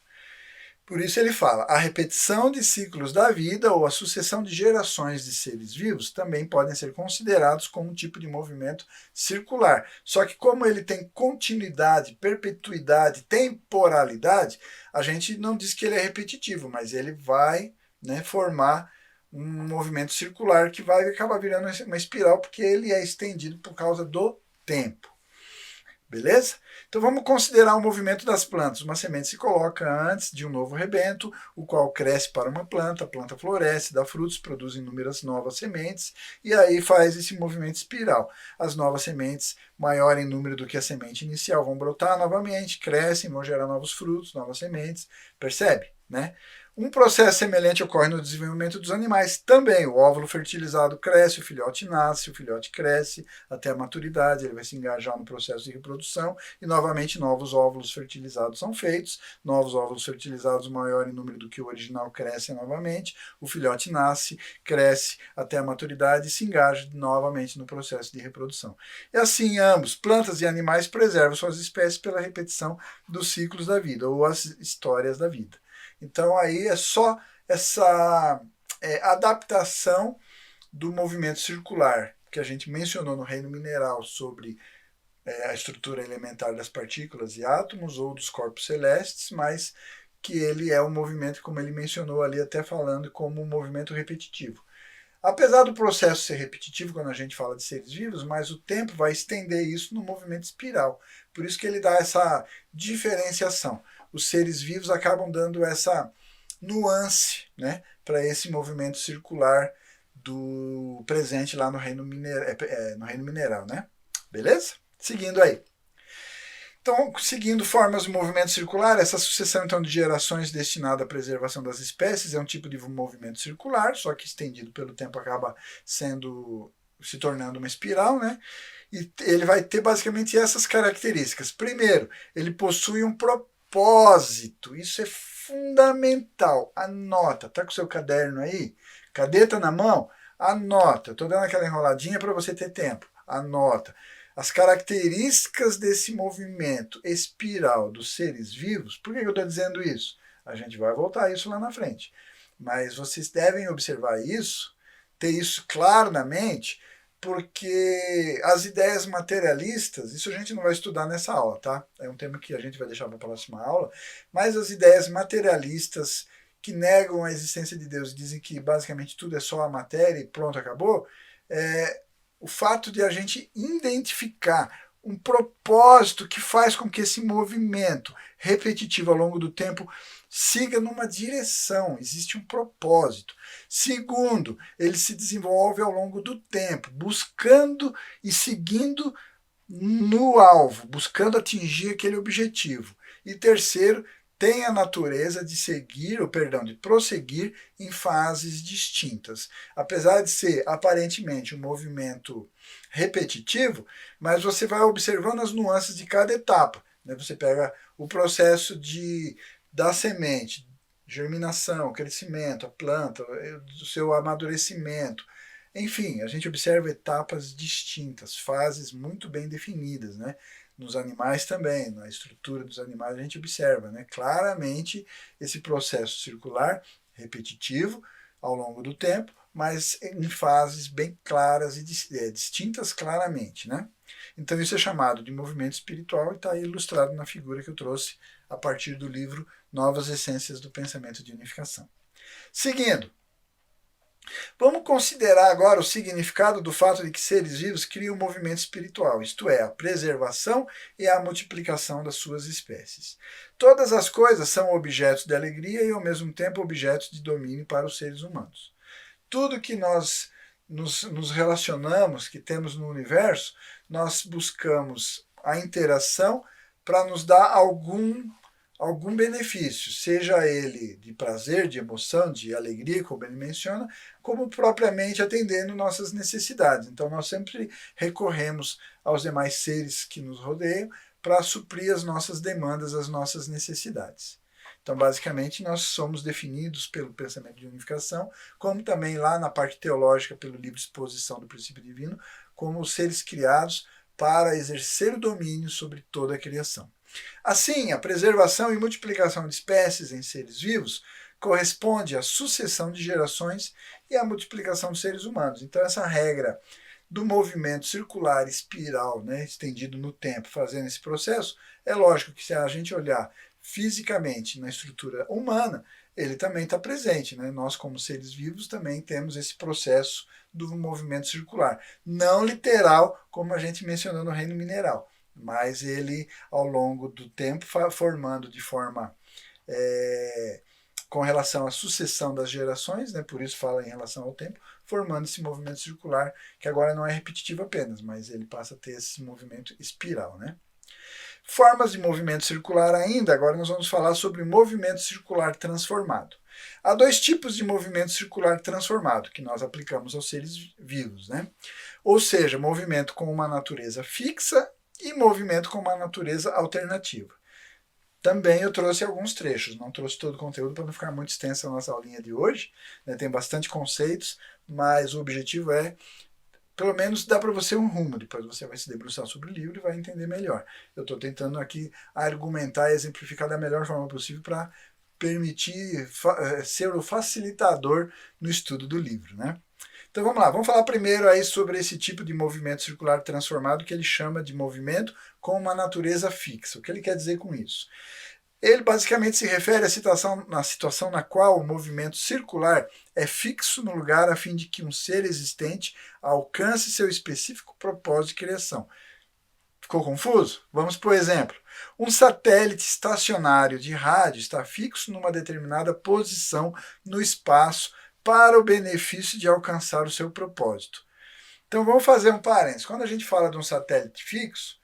Speaker 1: Por isso ele fala, a repetição de ciclos da vida ou a sucessão de gerações de seres vivos também podem ser considerados como um tipo de movimento circular. Só que como ele tem continuidade, perpetuidade, temporalidade, a gente não diz que ele é repetitivo, mas ele vai, né, formar um movimento circular que vai acabar virando uma espiral, porque ele é estendido por causa do tempo. Beleza? Então vamos considerar o movimento das plantas. Uma semente se coloca antes de um novo rebento, o qual cresce para uma planta, a planta floresce, dá frutos, produz inúmeras novas sementes, e aí faz esse movimento espiral. As novas sementes, maior em número do que a semente inicial, vão brotar novamente, crescem, vão gerar novos frutos, novas sementes, percebe? Né? Um processo semelhante ocorre no desenvolvimento dos animais também. O óvulo fertilizado cresce, o filhote nasce, o filhote cresce até a maturidade, ele vai se engajar no processo de reprodução e novamente novos óvulos fertilizados são feitos, novos óvulos fertilizados maior em número do que o original crescem novamente, o filhote nasce, cresce até a maturidade e se engaja novamente no processo de reprodução. E assim ambos, plantas e animais, preservam suas espécies pela repetição dos ciclos da vida ou as histórias da vida. Então aí é só essa adaptação do movimento circular que a gente mencionou no reino mineral sobre a estrutura elementar das partículas e átomos ou dos corpos celestes, mas que ele é um movimento, como ele mencionou ali, até falando como um movimento repetitivo. Apesar do processo ser repetitivo quando a gente fala de seres vivos, mas o tempo vai estender isso no movimento espiral. Por isso que ele dá essa diferenciação. Os seres vivos acabam dando essa nuance, né, para esse movimento circular do presente lá no reino mineral, né? Beleza? Seguindo aí. Então, seguindo formas de movimento circular, essa sucessão então de gerações destinada à preservação das espécies é um tipo de movimento circular, só que estendido pelo tempo acaba se tornando uma espiral, né? E ele vai ter basicamente essas características. Primeiro, ele possui um propósito, isso é fundamental. Anota, tá com o seu caderno aí? Cadeta na mão? Anota. Eu tô dando aquela enroladinha para você ter tempo. Anota. As características desse movimento espiral dos seres vivos, por que eu estou dizendo isso? A gente vai voltar a isso lá na frente. Mas vocês devem observar isso, ter isso claro na mente, porque as ideias materialistas, isso a gente não vai estudar nessa aula, tá? É um tema que a gente vai deixar para a próxima aula, mas as ideias materialistas que negam a existência de Deus, dizem que basicamente tudo é só a matéria e pronto, acabou, o fato de a gente identificar um propósito que faz com que esse movimento repetitivo ao longo do tempo siga numa direção, existe um propósito. Segundo, ele se desenvolve ao longo do tempo, buscando e seguindo no alvo, buscando atingir aquele objetivo. E terceiro, tem a natureza de seguir, ou perdão, de prosseguir em fases distintas. Apesar de ser aparentemente um movimento repetitivo, mas você vai observando as nuances de cada etapa. Né? Você pega o processo da semente, germinação, crescimento, a planta, do seu amadurecimento. Enfim, a gente observa etapas distintas, fases muito bem definidas, né? Nos animais também, na estrutura dos animais a gente observa, né? Claramente esse processo circular, repetitivo, ao longo do tempo, mas em fases bem claras e distintas claramente, né? Então isso é chamado de movimento espiritual e está ilustrado na figura que eu trouxe a partir do livro Novas Essências do Pensamento de Unificação. Seguindo, vamos considerar agora o significado do fato de que seres vivos criam um movimento espiritual, isto é, a preservação e a multiplicação das suas espécies. Todas as coisas são objetos de alegria e, ao mesmo tempo, objetos de domínio para os seres humanos. Tudo que nós nos relacionamos, que temos no universo, nós buscamos a interação para nos dar algum benefício, seja ele de prazer, de emoção, de alegria, como ele menciona, como propriamente atendendo nossas necessidades. Então nós sempre recorremos aos demais seres que nos rodeiam para suprir as nossas demandas, as nossas necessidades. Então, basicamente, nós somos definidos pelo pensamento de unificação, como também lá na parte teológica, pelo livro Exposição do Princípio Divino, como seres criados para exercer o domínio sobre toda a criação. Assim, a preservação e multiplicação de espécies em seres vivos corresponde à sucessão de gerações e à multiplicação dos seres humanos. Então, essa regra do movimento circular espiral, né, estendido no tempo, fazendo esse processo, é lógico que se a gente olhar fisicamente na estrutura humana, ele também está presente. Né? Nós, como seres vivos, também temos esse processo do movimento circular. Não literal, como a gente mencionou no reino mineral, mas ele, ao longo do tempo, formando de forma com relação à sucessão das gerações, né? Por isso fala em relação ao tempo, formando esse movimento circular, que agora não é repetitivo apenas, mas ele passa a ter esse movimento espiral. Né? Formas de movimento circular ainda, agora nós vamos falar sobre movimento circular transformado. Há dois tipos de movimento circular transformado que nós aplicamos aos seres vivos, né? Ou seja, movimento com uma natureza fixa e movimento com uma natureza alternativa. Também eu trouxe alguns trechos, não trouxe todo o conteúdo para não ficar muito extensa a nossa aulinha de hoje, né? Tem bastante conceitos, mas o objetivo é pelo menos dá para você um rumo, depois você vai se debruçar sobre o livro e vai entender melhor. Eu estou tentando aqui argumentar e exemplificar da melhor forma possível para permitir ser o facilitador no estudo do livro. Né? Então vamos lá, vamos falar primeiro aí sobre esse tipo de movimento circular transformado que ele chama de movimento com uma natureza fixa. O que ele quer dizer com isso? Ele basicamente se refere à situação na qual o movimento circular é fixo no lugar a fim de que um ser existente alcance seu específico propósito de criação. Ficou confuso? Vamos por exemplo. Um satélite estacionário de rádio está fixo numa determinada posição no espaço para o benefício de alcançar o seu propósito. Então vamos fazer um parênteses. Quando a gente fala de um satélite fixo,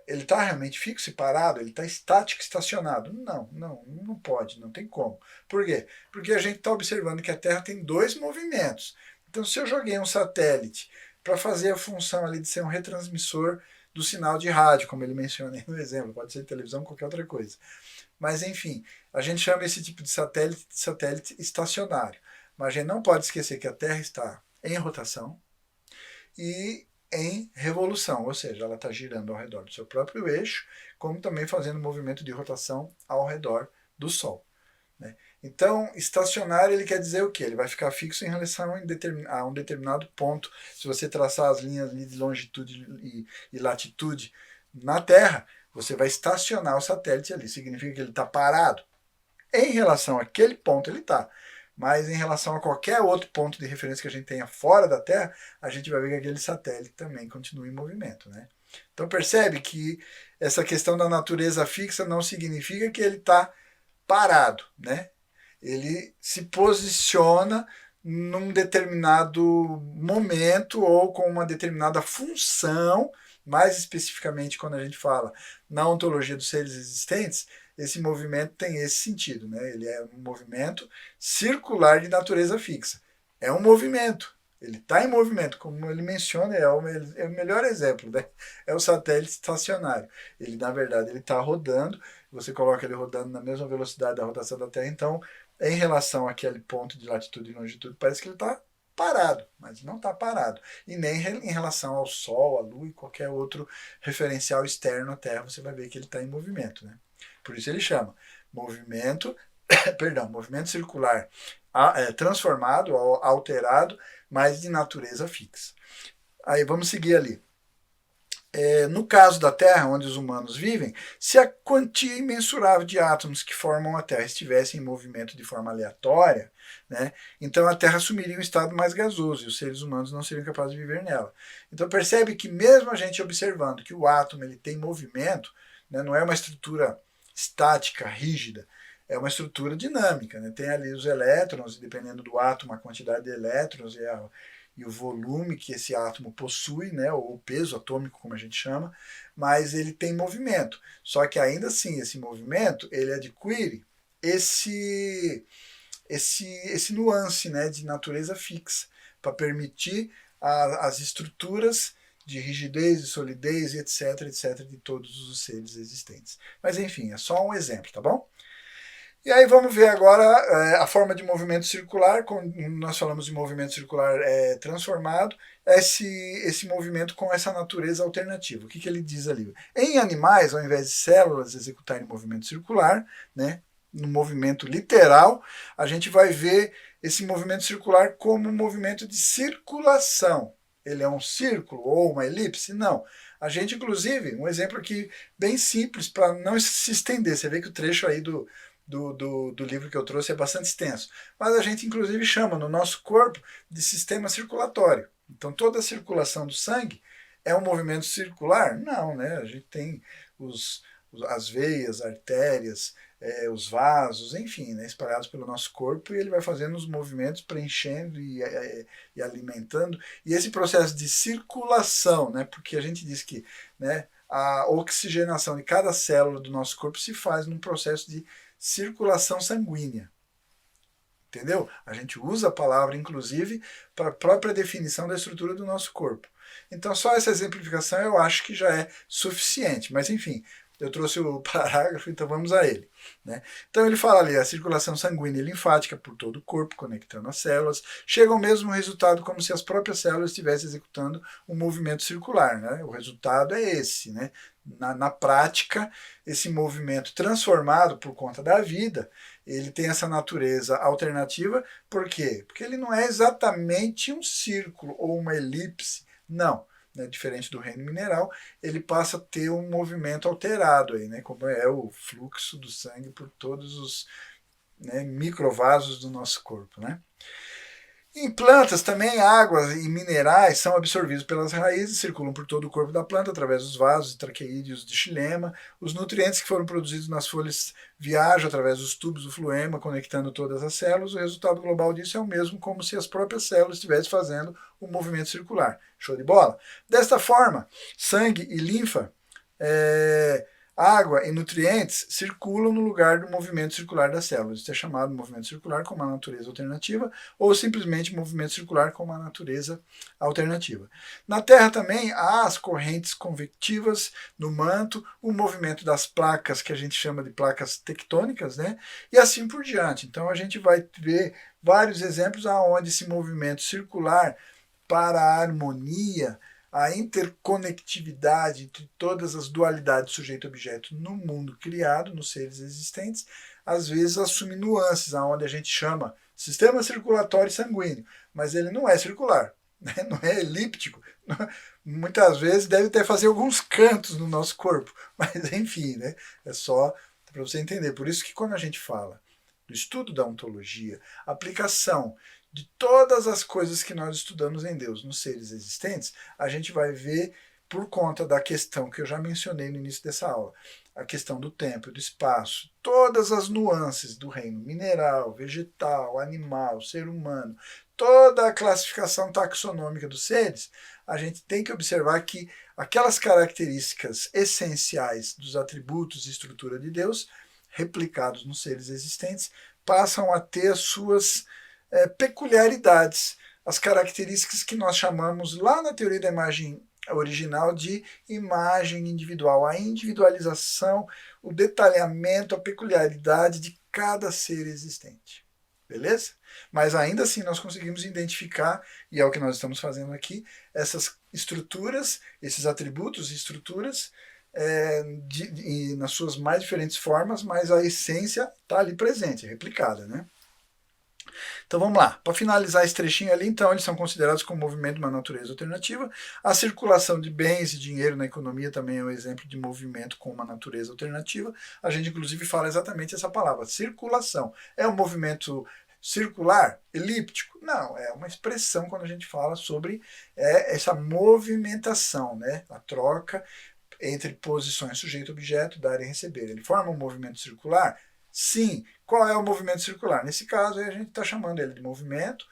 Speaker 1: ele está realmente fixo e parado? Ele está estático e estacionado? Não pode, não tem como. Por quê? Porque a gente está observando que a Terra tem dois movimentos. Então, se eu joguei um satélite para fazer a função ali de ser um retransmissor do sinal de rádio, como ele menciona aí no exemplo, pode ser televisão, qualquer outra coisa. Mas, enfim, a gente chama esse tipo de satélite estacionário. Mas a gente não pode esquecer que a Terra está em rotação e em revolução, ou seja, ela está girando ao redor do seu próprio eixo, como também fazendo movimento de rotação ao redor do Sol. Né? Então, estacionário ele quer dizer o quê? Ele vai ficar fixo em relação a um determinado ponto. Se você traçar as linhas de longitude e latitude na Terra, você vai estacionar o satélite ali. Significa que ele está parado. Em relação àquele ponto ele está. Mas em relação a qualquer outro ponto de referência que a gente tenha fora da Terra, a gente vai ver que aquele satélite também continua em movimento, né? Então percebe que essa questão da natureza fixa não significa que ele está parado, né? Ele se posiciona num determinado momento ou com uma determinada função, mais especificamente quando a gente fala na ontologia dos seres existentes, esse movimento tem esse sentido, né? Ele é um movimento circular de natureza fixa. É um movimento, ele está em movimento, como ele menciona, é o melhor exemplo, né? É o satélite estacionário. Ele, na verdade, ele está rodando, você coloca ele rodando na mesma velocidade da rotação da Terra, então, em relação àquele ponto de latitude e longitude, parece que ele está parado, mas não está parado. E nem em relação ao Sol, à Lua e qualquer outro referencial externo à Terra, você vai ver que ele está em movimento, né? Por isso ele chama movimento, perdão, movimento circular transformado, alterado, mas de natureza fixa. Aí vamos seguir ali. No caso da Terra, onde os humanos vivem, se a quantia imensurável de átomos que formam a Terra estivesse em movimento de forma aleatória, né, então a Terra assumiria um estado mais gasoso e os seres humanos não seriam capazes de viver nela. Então percebe que mesmo a gente observando que o átomo ele tem movimento, né, não é uma estrutura estática, rígida, é uma estrutura dinâmica. Né? Tem ali os elétrons, e dependendo do átomo, a quantidade de elétrons e o volume que esse átomo possui, né, ou o peso atômico, como a gente chama, mas ele tem movimento. Só que ainda assim, esse movimento, ele adquire esse nuance, né, de natureza fixa, para permitir as estruturas de rigidez, de solidez, etc, etc, de todos os seres existentes. Mas enfim, é só um exemplo, tá bom? E aí vamos ver agora a forma de movimento circular, quando nós falamos de movimento circular transformado, esse movimento com essa natureza alternativa. O que ele diz ali? Em animais, ao invés de células executarem movimento circular, né, no movimento literal, a gente vai ver esse movimento circular como um movimento de circulação. Ele é um círculo ou uma elipse? Não. A gente, inclusive, um exemplo aqui bem simples para não se estender. Você vê que o trecho aí do livro que eu trouxe é bastante extenso. Mas a gente, inclusive, chama no nosso corpo de sistema circulatório. Então, toda a circulação do sangue é um movimento circular? Não, né? A gente tem as veias, artérias, os vasos, enfim, né, espalhados pelo nosso corpo, e ele vai fazendo os movimentos, preenchendo e alimentando. E esse processo de circulação, né, porque a gente diz que, né, a oxigenação de cada célula do nosso corpo se faz num processo de circulação sanguínea. Entendeu? A gente usa a palavra, inclusive, para a própria definição da estrutura do nosso corpo. Então, só essa exemplificação eu acho que já é suficiente. Mas, enfim, eu trouxe o parágrafo, então vamos a ele. Né? Então, ele fala ali, a circulação sanguínea e linfática por todo o corpo, conectando as células, chega ao mesmo resultado como se as próprias células estivessem executando um movimento circular. Né? O resultado é esse. Né? Na prática, esse movimento transformado por conta da vida, ele tem essa natureza alternativa. Por quê? Porque ele não é exatamente um círculo ou uma elipse, não. Né, diferente do reino mineral, ele passa a ter um movimento alterado, aí, né, como é o fluxo do sangue por todos os, né, microvasos do nosso corpo. Né? Em plantas também, água e minerais são absorvidos pelas raízes, circulam por todo o corpo da planta através dos vasos e traqueídeos de xilema. Os nutrientes que foram produzidos nas folhas viajam através dos tubos do floema, conectando todas as células. O resultado global disso é o mesmo, como se as próprias células estivessem fazendo um movimento circular. Show de bola? Desta forma, sangue e linfa, água e nutrientes circulam no lugar do movimento circular das células. Isso é chamado movimento circular com uma natureza alternativa ou simplesmente movimento circular com uma natureza alternativa. Na Terra também há as correntes convectivas no manto, o movimento das placas que a gente chama de placas tectônicas, né? E assim por diante. Então a gente vai ver vários exemplos onde esse movimento circular para a harmonia, a interconectividade entre todas as dualidades sujeito-objeto no mundo criado, nos seres existentes, às vezes assume nuances, aonde a gente chama sistema circulatório sanguíneo, mas ele não é circular, né? Não é elíptico. Muitas vezes deve até fazer alguns cantos no nosso corpo, mas enfim, né? É só para você entender. Por isso que quando a gente fala do estudo da ontologia, aplicação de todas as coisas que nós estudamos em Deus, nos seres existentes, a gente vai ver, por conta da questão que eu já mencionei no início dessa aula, a questão do tempo, do espaço, todas as nuances do reino mineral, vegetal, animal, ser humano, toda a classificação taxonômica dos seres, a gente tem que observar que aquelas características essenciais dos atributos e estrutura de Deus, replicados nos seres existentes, passam a ter as suas peculiaridades, as características que nós chamamos lá na teoria da imagem original de imagem individual, a individualização, o detalhamento, a peculiaridade de cada ser existente. Beleza? Mas ainda assim nós conseguimos identificar, e é o que nós estamos fazendo aqui, essas estruturas, esses atributos e estruturas nas suas mais diferentes formas, mas a essência está ali presente, replicada, né? Então vamos lá, para finalizar esse trechinho ali, então eles são considerados como movimento de uma natureza alternativa. A circulação de bens e dinheiro na economia também é um exemplo de movimento com uma natureza alternativa. A gente inclusive fala exatamente essa palavra, circulação. É um movimento circular, elíptico? Não, é uma expressão quando a gente fala sobre essa movimentação, né? A troca entre posições sujeito-objeto, dar e receber. Ele forma um movimento circular? Sim. Qual é o movimento circular? Nesse caso, a gente está chamando ele de movimento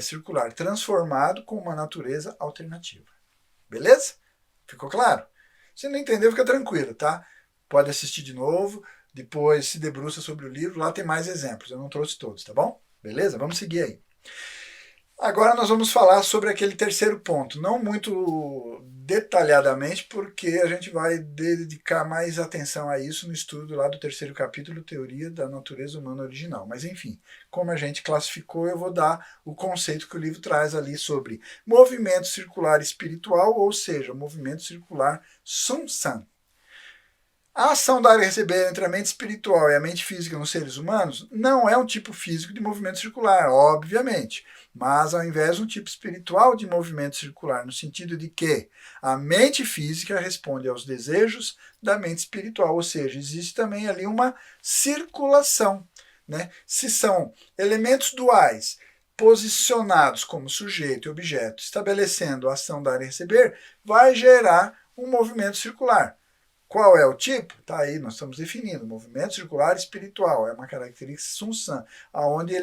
Speaker 1: circular transformado com uma natureza alternativa. Beleza? Ficou claro? Se não entendeu, fica tranquilo, tá? Pode assistir de novo, depois se debruça sobre o livro, lá tem mais exemplos. Eu não trouxe todos, tá bom? Beleza? Vamos seguir aí. Agora nós vamos falar sobre aquele terceiro ponto, não muito detalhadamente, porque a gente vai dedicar mais atenção a isso no estudo lá do terceiro capítulo, Teoria da Natureza Humana Original. Mas enfim, como a gente classificou, eu vou dar o conceito que o livro traz ali sobre movimento circular espiritual, ou seja, movimento circular Sun-San. A ação dar e receber entre a mente espiritual e a mente física nos seres humanos não é um tipo físico de movimento circular, obviamente, mas ao invés um tipo espiritual de movimento circular, no sentido de que a mente física responde aos desejos da mente espiritual, ou seja, existe também ali uma circulação, né? Se são elementos duais posicionados como sujeito e objeto, estabelecendo a ação dar e receber, vai gerar um movimento circular. Qual é o tipo? Tá aí, nós estamos definindo. Movimento circular espiritual é uma característica Sun-San, aonde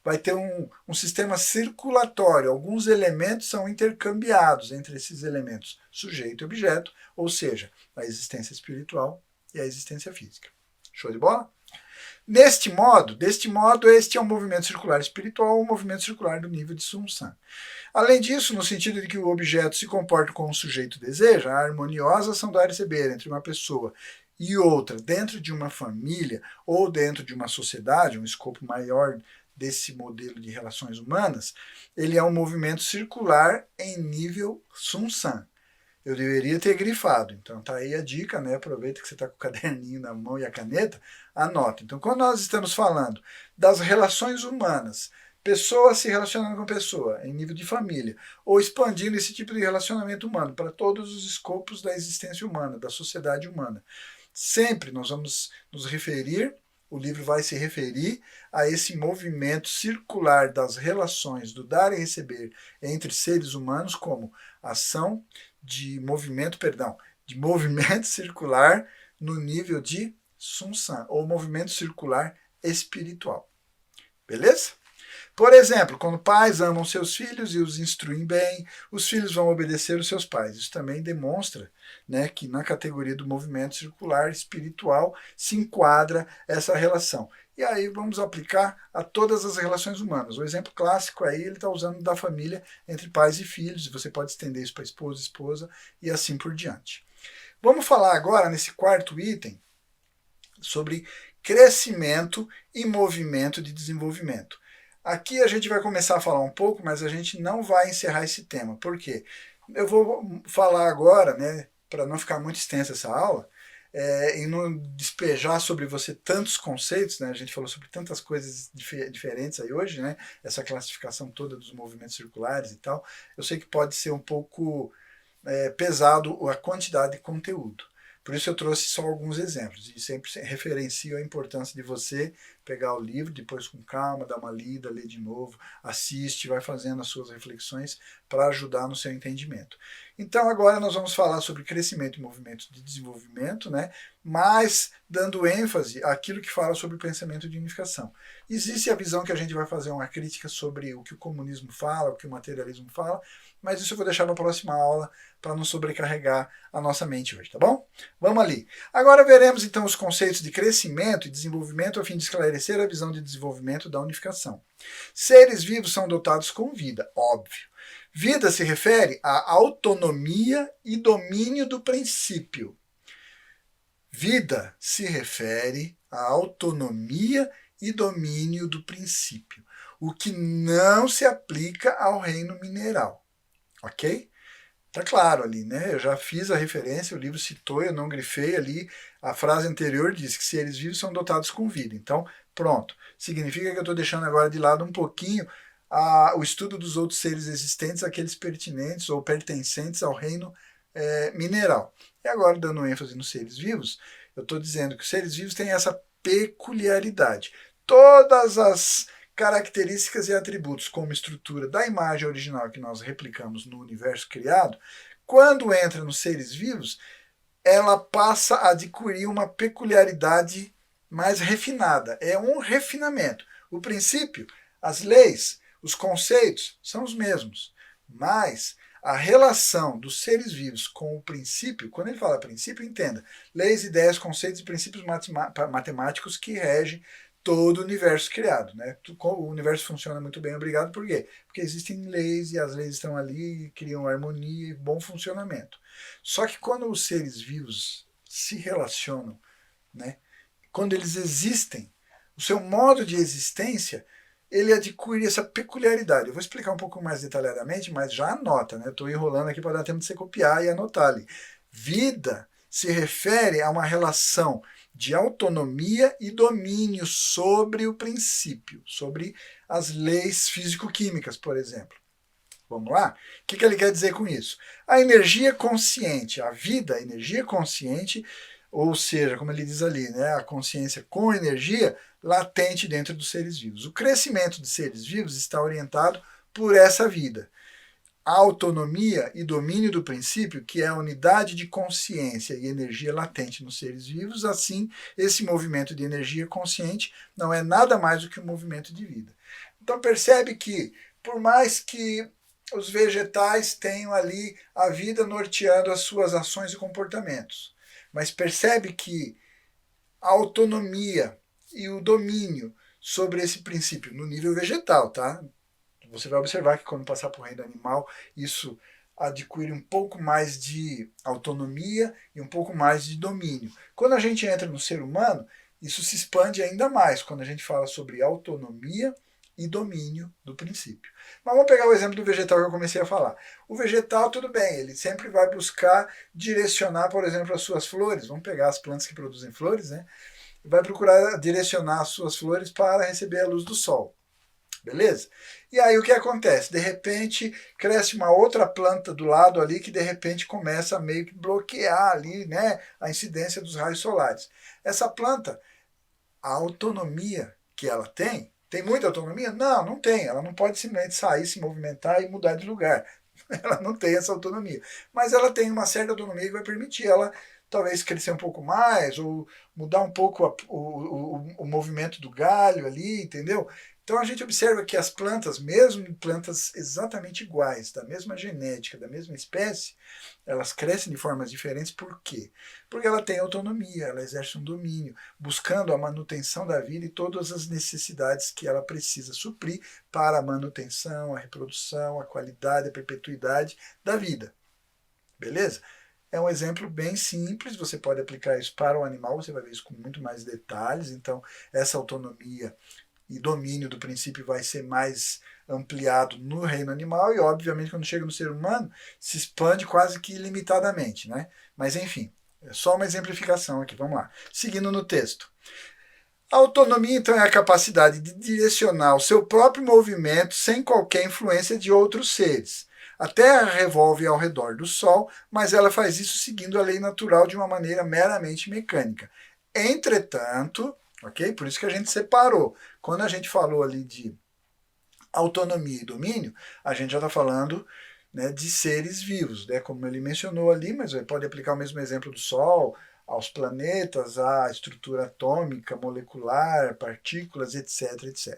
Speaker 1: vai ter um sistema circulatório. Alguns elementos são intercambiados entre esses elementos sujeito e objeto, ou seja, a existência espiritual e a existência física. Show de bola? Deste modo, este é um movimento circular espiritual ou um movimento circular do nível de Sun-San. Além disso, no sentido de que o objeto se comporta como o sujeito deseja, a harmoniosa ação dar e receber entre uma pessoa e outra dentro de uma família ou dentro de uma sociedade, um escopo maior desse modelo de relações humanas, ele é um movimento circular em nível Sun-San. Eu deveria ter grifado, então tá aí a dica, né? Aproveita que você está com o caderninho na mão e a caneta, anota. Então, quando nós estamos falando das relações humanas, pessoa se relacionando com pessoa, em nível de família, ou expandindo esse tipo de relacionamento humano para todos os escopos da existência humana, da sociedade humana, sempre nós vamos nos referir, o livro vai se referir a esse movimento circular das relações do dar e receber entre seres humanos como ação de movimento circular no nível de Sun-San, ou movimento circular espiritual. Beleza? Por exemplo, quando pais amam seus filhos e os instruem bem, os filhos vão obedecer os seus pais. Isso também demonstra, né, que na categoria do movimento circular espiritual se enquadra essa relação. E aí vamos aplicar a todas as relações humanas. O exemplo clássico aí ele está usando da família entre pais e filhos, e você pode estender isso para esposa e assim por diante. Vamos falar agora, nesse quarto item, sobre crescimento e movimento de desenvolvimento. Aqui a gente vai começar a falar um pouco, mas a gente não vai encerrar esse tema. Por quê? Eu vou falar agora, né, para não ficar muito extensa essa aula, em não despejar sobre você tantos conceitos, né? A gente falou sobre tantas coisas diferentes aí hoje, né? Essa classificação toda dos movimentos circulares e tal. Eu sei que pode ser um pouco pesado a quantidade de conteúdo. Por isso eu trouxe só alguns exemplos e sempre referencio a importância de você pegar o livro, depois com calma, dar uma lida, ler de novo, assiste, vai fazendo as suas reflexões para ajudar no seu entendimento. Então agora nós vamos falar sobre crescimento e movimento de desenvolvimento, né? Mas dando ênfase àquilo que fala sobre o pensamento de unificação. Existe a visão que a gente vai fazer uma crítica sobre o que o comunismo fala, o que o materialismo fala, mas isso eu vou deixar para a próxima aula para não sobrecarregar a nossa mente hoje, tá bom? Vamos ali. Agora veremos então os conceitos de crescimento e desenvolvimento a fim de esclarecer a visão de desenvolvimento da unificação. Seres vivos são dotados com vida, óbvio. Vida se refere à autonomia e domínio do princípio. Vida se refere à autonomia e domínio do princípio, o que não se aplica ao reino mineral, ok? Tá claro ali, né? Eu já fiz a referência, o livro citou, eu não grifei ali, a frase anterior diz que seres vivos são dotados com vida. Então, pronto. Significa que eu estou deixando agora de lado um pouquinho o estudo dos outros seres existentes, aqueles pertinentes ou pertencentes ao reino mineral. E agora, dando ênfase nos seres vivos, eu estou dizendo que os seres vivos têm essa peculiaridade. Todas as características e atributos como estrutura da imagem original que nós replicamos no universo criado, quando entra nos seres vivos, ela passa a adquirir uma peculiaridade mais refinada. É um refinamento. O princípio, as leis, os conceitos são os mesmos, mas a relação dos seres vivos com o princípio, quando ele fala princípio, entenda, leis, ideias, conceitos e princípios matemáticos que regem todo o universo criado, né? O universo funciona muito bem, obrigado, por quê? Porque existem leis e as leis estão ali e criam harmonia e bom funcionamento. Só que quando os seres vivos se relacionam, né? Quando eles existem, o seu modo de existência, ele adquire essa peculiaridade. Eu vou explicar um pouco mais detalhadamente, mas já anota, né? Estou enrolando aqui para dar tempo de você copiar e anotar ali. Vida se refere a uma relação de autonomia e domínio sobre o princípio, sobre as leis físico-químicas, por exemplo. Vamos lá? O que ele quer dizer com isso? A energia consciente, a vida, a energia consciente, ou seja, como ele diz ali, né, a consciência com energia latente dentro dos seres vivos. O crescimento de seres vivos está orientado por essa vida. A autonomia e domínio do princípio, que é a unidade de consciência e energia latente nos seres vivos, assim, esse movimento de energia consciente não é nada mais do que um movimento de vida. Então percebe que, por mais que os vegetais tenham ali a vida norteando as suas ações e comportamentos, mas percebe que a autonomia e o domínio sobre esse princípio no nível vegetal, tá? Você vai observar que quando passar para o reino animal, isso adquire um pouco mais de autonomia e um pouco mais de domínio. Quando a gente entra no ser humano, isso se expande ainda mais, quando a gente fala sobre autonomia e domínio do princípio. Mas vamos pegar o exemplo do vegetal que eu comecei a falar. O vegetal, tudo bem, ele sempre vai buscar direcionar, por exemplo, as suas flores. Vamos pegar as plantas que produzem flores, né? Vai procurar direcionar as suas flores para receber a luz do sol. Beleza? E aí o que acontece? De repente cresce uma outra planta do lado ali que de repente começa a meio que bloquear ali, né, a incidência dos raios solares. Essa planta, a autonomia que ela tem muita autonomia? Não, não tem. Ela não pode simplesmente sair, se movimentar e mudar de lugar. Ela não tem essa autonomia. Mas ela tem uma certa autonomia que vai permitir ela talvez crescer um pouco mais, ou mudar um pouco o movimento do galho ali, entendeu? Então a gente observa que as plantas, mesmo plantas exatamente iguais, da mesma genética, da mesma espécie, elas crescem de formas diferentes. Por quê? Porque ela tem autonomia, ela exerce um domínio, buscando a manutenção da vida e todas as necessidades que ela precisa suprir para a manutenção, a reprodução, a qualidade, a perpetuidade da vida. Beleza? É um exemplo bem simples, você pode aplicar isso para o animal, você vai ver isso com muito mais detalhes. Então, essa autonomia e domínio do princípio vai ser mais ampliado no reino animal e, obviamente, quando chega no ser humano, se expande quase que ilimitadamente, né? Mas, enfim, É só uma exemplificação aqui, vamos lá. Seguindo no texto. A autonomia, então, é a capacidade de direcionar o seu próprio movimento sem qualquer influência de outros seres. A Terra revolve ao redor do Sol, mas ela faz isso seguindo a lei natural de uma maneira meramente mecânica. Entretanto, ok? Por isso que a gente separou. Quando a gente falou ali de autonomia e domínio, a gente já está falando, né, de seres vivos, né, como ele mencionou ali, mas pode aplicar o mesmo exemplo do Sol, aos planetas, à estrutura atômica, molecular, partículas, etc, etc.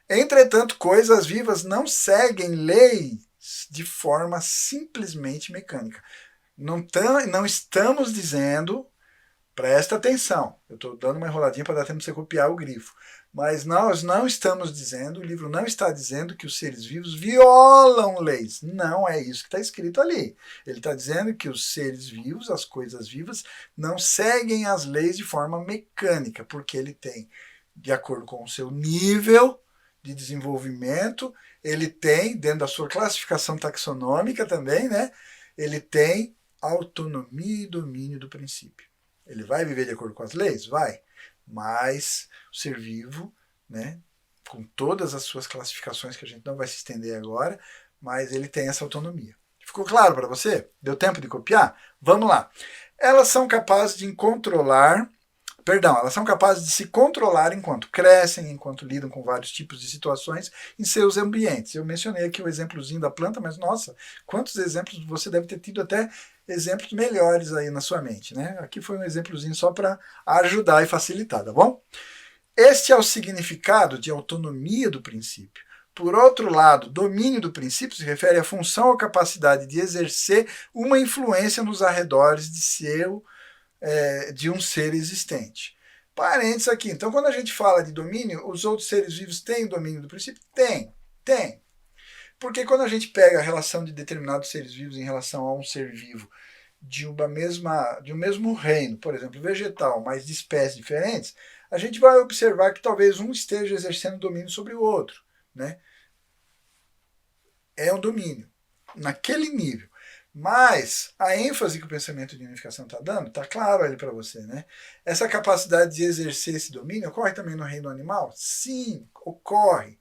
Speaker 1: Entretanto, coisas vivas não seguem leis de forma simplesmente mecânica. Não estamos dizendo, presta atenção, eu estou dando uma enroladinha para dar tempo de você copiar o grifo, mas nós não estamos dizendo, o livro não está dizendo que os seres vivos violam leis. Não é isso que está escrito ali. Ele está dizendo que os seres vivos, as coisas vivas, não seguem as leis de forma mecânica, porque ele tem, de acordo com o seu nível de desenvolvimento, ele tem, dentro da sua classificação taxonômica também, né, ele tem autonomia e domínio do princípio. Ele vai viver de acordo com as leis? Vai. Mas o ser vivo, né, com todas as suas classificações que a gente não vai se estender agora, mas ele tem essa autonomia. Ficou claro para você? Deu tempo de copiar? Vamos lá. Elas são capazes de elas são capazes de se controlar enquanto crescem, enquanto lidam com vários tipos de situações em seus ambientes. Eu mencionei aqui o exemplozinho da planta, mas nossa, quantos exemplos você deve ter tido, até exemplos melhores aí na sua mente, né? Aqui foi um exemplozinho só para ajudar e facilitar, tá bom? Este é o significado de autonomia do princípio. Por outro lado, domínio do princípio se refere à função ou capacidade de exercer uma influência nos arredores de um ser existente. Parênteses aqui. Então, quando a gente fala de domínio, os outros seres vivos têm domínio do princípio? Tem. Porque quando a gente pega a relação de determinados seres vivos em relação a um ser vivo de um mesmo reino, por exemplo, vegetal, mas de espécies diferentes, a gente vai observar que talvez um esteja exercendo domínio sobre o outro, né? É um domínio naquele nível. Mas a ênfase que o pensamento de unificação está dando, está claro ali para você, né? Essa capacidade de exercer esse domínio ocorre também no reino animal? Sim, ocorre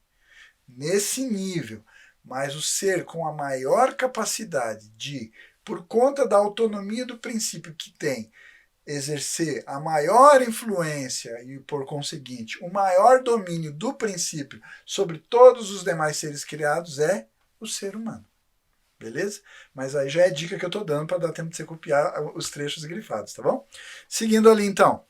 Speaker 1: nesse nível. Mas o ser com a maior capacidade de, por conta da autonomia do princípio que tem, exercer a maior influência e, por conseguinte, o maior domínio do princípio sobre todos os demais seres criados é o ser humano. Beleza? Mas aí já é dica que eu estou dando para dar tempo de você copiar os trechos grifados, tá bom? Seguindo ali então.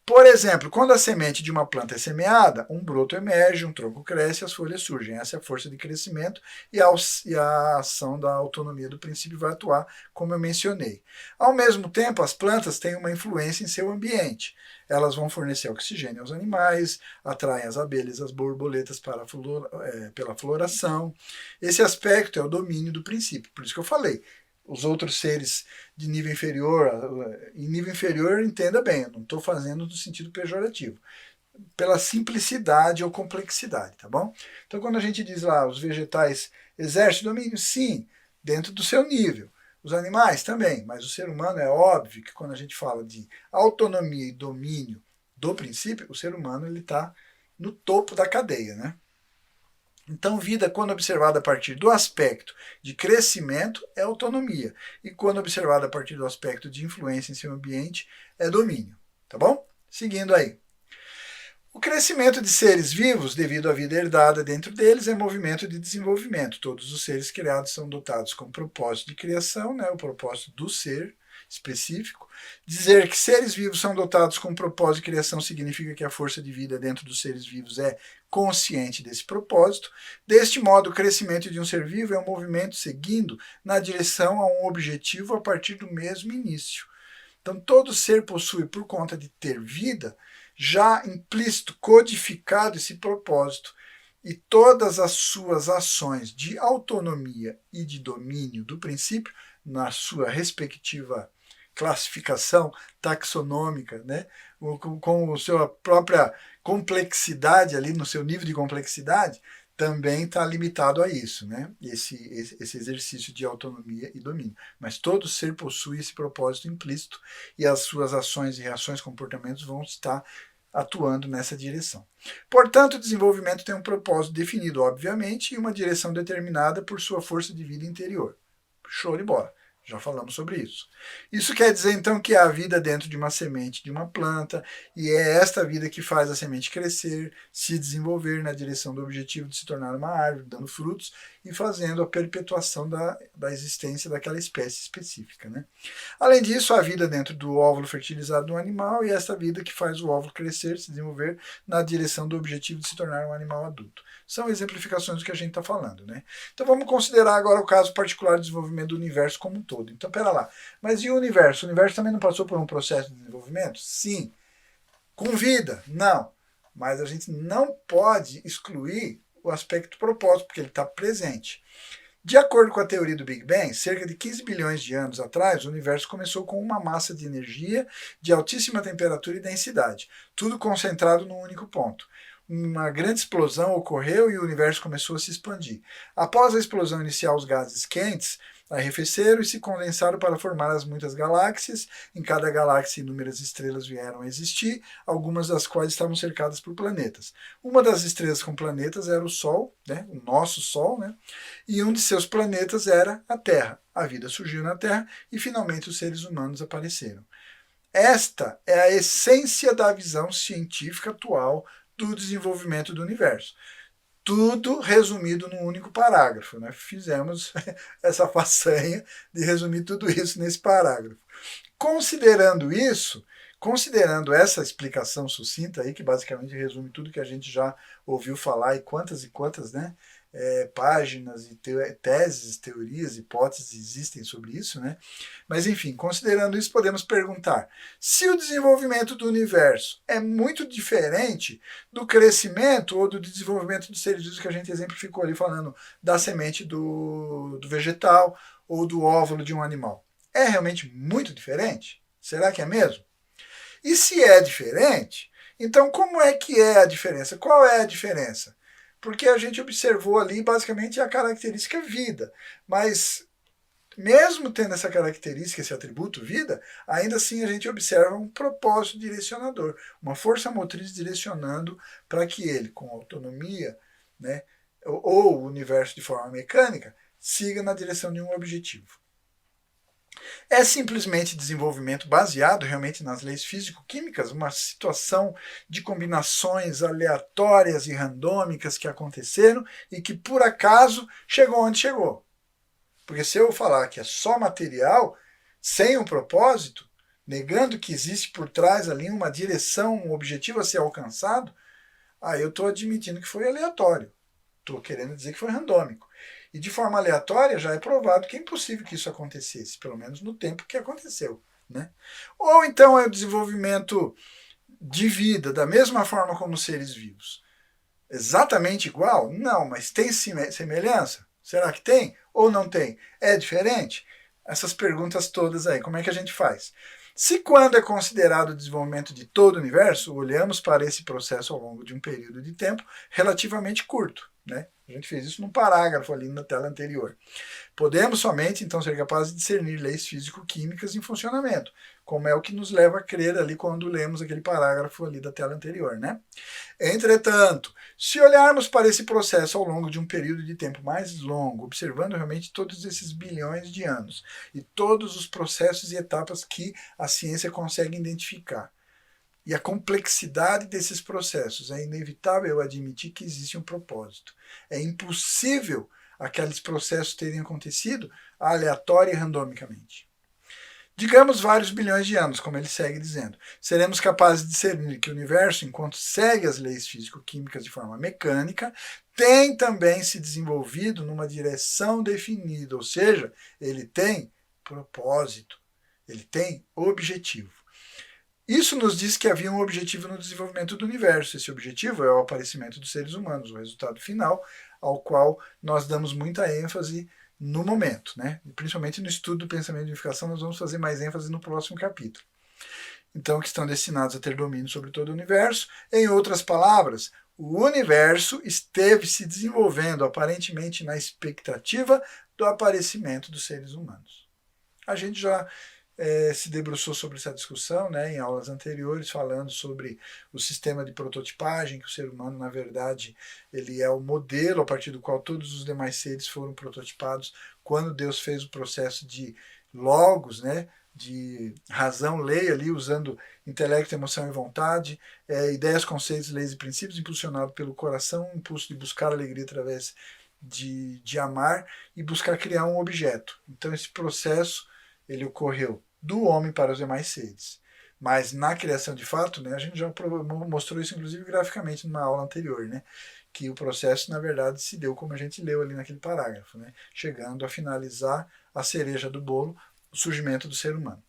Speaker 1: Por exemplo, quando a semente de uma planta é semeada, um broto emerge, um tronco cresce e as folhas surgem. Essa é a força de crescimento e a ação da autonomia do princípio vai atuar, como eu mencionei. Ao mesmo tempo, as plantas têm uma influência em seu ambiente. Elas vão fornecer oxigênio aos animais, atraem as abelhas, as borboletas pela floração. Esse aspecto é o domínio do princípio. Por isso que eu falei. Os outros seres de nível inferior, em nível inferior, entenda bem, eu não estou fazendo no sentido pejorativo, pela simplicidade ou complexidade, tá bom? Então, quando a gente diz lá, os vegetais exercem domínio, sim, dentro do seu nível. Os animais também, mas o ser humano é óbvio que quando a gente fala de autonomia e domínio do princípio, o ser humano ele está no topo da cadeia, né? Então, vida, quando observada a partir do aspecto de crescimento, é autonomia. E quando observada a partir do aspecto de influência em seu ambiente, é domínio. Tá bom? Seguindo aí. O crescimento de seres vivos, devido à vida herdada dentro deles, é movimento de desenvolvimento. Todos os seres criados são dotados com propósito de criação, né, o propósito do ser específico. Dizer que seres vivos são dotados com propósito de criação significa que a força de vida dentro dos seres vivos é consciente desse propósito. Deste modo, o crescimento de um ser vivo é um movimento seguindo na direção a um objetivo a partir do mesmo início. Então, todo ser possui, por conta de ter vida, já implícito, codificado esse propósito, e todas as suas ações de autonomia e de domínio do princípio, na sua respectiva classificação taxonômica, né, com a sua própria complexidade ali, no seu nível de complexidade, também está limitado a isso, né? Esse exercício de autonomia e domínio. Mas todo ser possui esse propósito implícito e as suas ações e reações, comportamentos vão estar atuando nessa direção. Portanto, o desenvolvimento tem um propósito definido, obviamente, e uma direção determinada por sua força de vida interior. Show de bola. Já falamos sobre isso. Isso quer dizer, então, que há vida dentro de uma semente de uma planta, e é esta vida que faz a semente crescer, se desenvolver na direção do objetivo de se tornar uma árvore, dando frutos e fazendo a perpetuação da existência daquela espécie específica, né? Além disso, há vida dentro do óvulo fertilizado do animal, e esta vida que faz o óvulo crescer, se desenvolver na direção do objetivo de se tornar um animal adulto. São exemplificações do que a gente está falando, né? Então vamos considerar agora o caso particular do desenvolvimento do universo como um todo. Então, pera lá, mas e o universo? O universo também não passou por um processo de desenvolvimento? Sim. Com vida? Não. Mas a gente não pode excluir o aspecto propósito, porque ele está presente. De acordo com a teoria do Big Bang, cerca de 15 bilhões de anos atrás, o universo começou com uma massa de energia de altíssima temperatura e densidade, tudo concentrado num único ponto. Uma grande explosão ocorreu e o universo começou a se expandir. Após a explosão inicial, os gases quentes arrefeceram e se condensaram para formar as muitas galáxias. Em cada galáxia, inúmeras estrelas vieram a existir, algumas das quais estavam cercadas por planetas. Uma das estrelas com planetas era o Sol, né, o nosso Sol, né, e um de seus planetas era a Terra. A vida surgiu na Terra e finalmente os seres humanos apareceram. Esta é a essência da visão científica atual do desenvolvimento do universo. Tudo resumido num único parágrafo. Né? Fizemos essa façanha de resumir tudo isso nesse parágrafo. Considerando isso, considerando essa explicação sucinta aí, que basicamente resume tudo que a gente já ouviu falar e quantas, né? Páginas e teses, teorias, hipóteses existem sobre isso, né? Mas enfim, considerando isso, podemos perguntar: se o desenvolvimento do universo é muito diferente do crescimento ou do desenvolvimento dos seres vivos que a gente exemplificou ali falando da semente do vegetal ou do óvulo de um animal, é realmente muito diferente? Será que é mesmo? E se é diferente, então como é que é a diferença? Qual é a diferença? Porque a gente observou ali basicamente a característica vida, mas mesmo tendo essa característica, esse atributo vida, ainda assim a gente observa um propósito direcionador, uma força motriz direcionando para que ele, com autonomia, né, ou o universo de forma mecânica, siga na direção de um objetivo. É simplesmente desenvolvimento baseado realmente nas leis físico-químicas, uma situação de combinações aleatórias e randômicas que aconteceram e que por acaso chegou onde chegou. Porque se eu falar que é só material, sem um propósito, negando que existe por trás ali uma direção, um objetivo a ser alcançado, aí eu estou admitindo que foi aleatório. Estou querendo dizer que foi randômico. E de forma aleatória já é provado que é impossível que isso acontecesse, pelo menos no tempo que aconteceu. Né? Ou então é o desenvolvimento de vida, da mesma forma como os seres vivos. Exatamente igual? Não, mas tem semelhança? Será que tem? Ou não tem? É diferente? Essas perguntas todas aí, como é que a gente faz? Se quando é considerado o desenvolvimento de todo o universo, olhamos para esse processo ao longo de um período de tempo relativamente curto, né? A gente fez isso num parágrafo ali na tela anterior. Podemos somente, então, ser capazes de discernir leis físico-químicas em funcionamento, como é o que nos leva a crer ali quando lemos aquele parágrafo ali da tela anterior, né? Entretanto, se olharmos para esse processo ao longo de um período de tempo mais longo, observando realmente todos esses bilhões de anos e todos os processos e etapas que a ciência consegue identificar, e a complexidade desses processos, é inevitável admitir que existe um propósito. É impossível aqueles processos terem acontecido aleatória e randomicamente. Digamos vários bilhões de anos, como ele segue dizendo. Seremos capazes de discernir que o universo, enquanto segue as leis físico-químicas de forma mecânica, tem também se desenvolvido numa direção definida, ou seja, ele tem propósito, ele tem objetivo. Isso nos diz que havia um objetivo no desenvolvimento do universo. Esse objetivo é o aparecimento dos seres humanos, o resultado final, ao qual nós damos muita ênfase no momento, né? Principalmente no estudo do pensamento de unificação, nós vamos fazer mais ênfase no próximo capítulo. então que estão destinados a ter domínio sobre todo o universo. Em outras palavras, o universo esteve se desenvolvendo aparentemente na expectativa do aparecimento dos seres humanos. A gente já se debruçou sobre essa discussão, né, em aulas anteriores, falando sobre o sistema de prototipagem, que o ser humano, na verdade, ele é o modelo a partir do qual todos os demais seres foram prototipados quando Deus fez o processo de logos, né, de razão, lei ali, usando intelecto, emoção e vontade, ideias, conceitos, leis e princípios, impulsionado pelo coração, o impulso de buscar alegria através de amar e buscar criar um objeto. Então esse processo ele ocorreu do homem para os demais seres. Mas na criação de fato, né, a gente já mostrou isso inclusive graficamente numa aula anterior, né, que o processo na verdade se deu como a gente leu ali naquele parágrafo, né, chegando a finalizar a cereja do bolo, o surgimento do ser humano.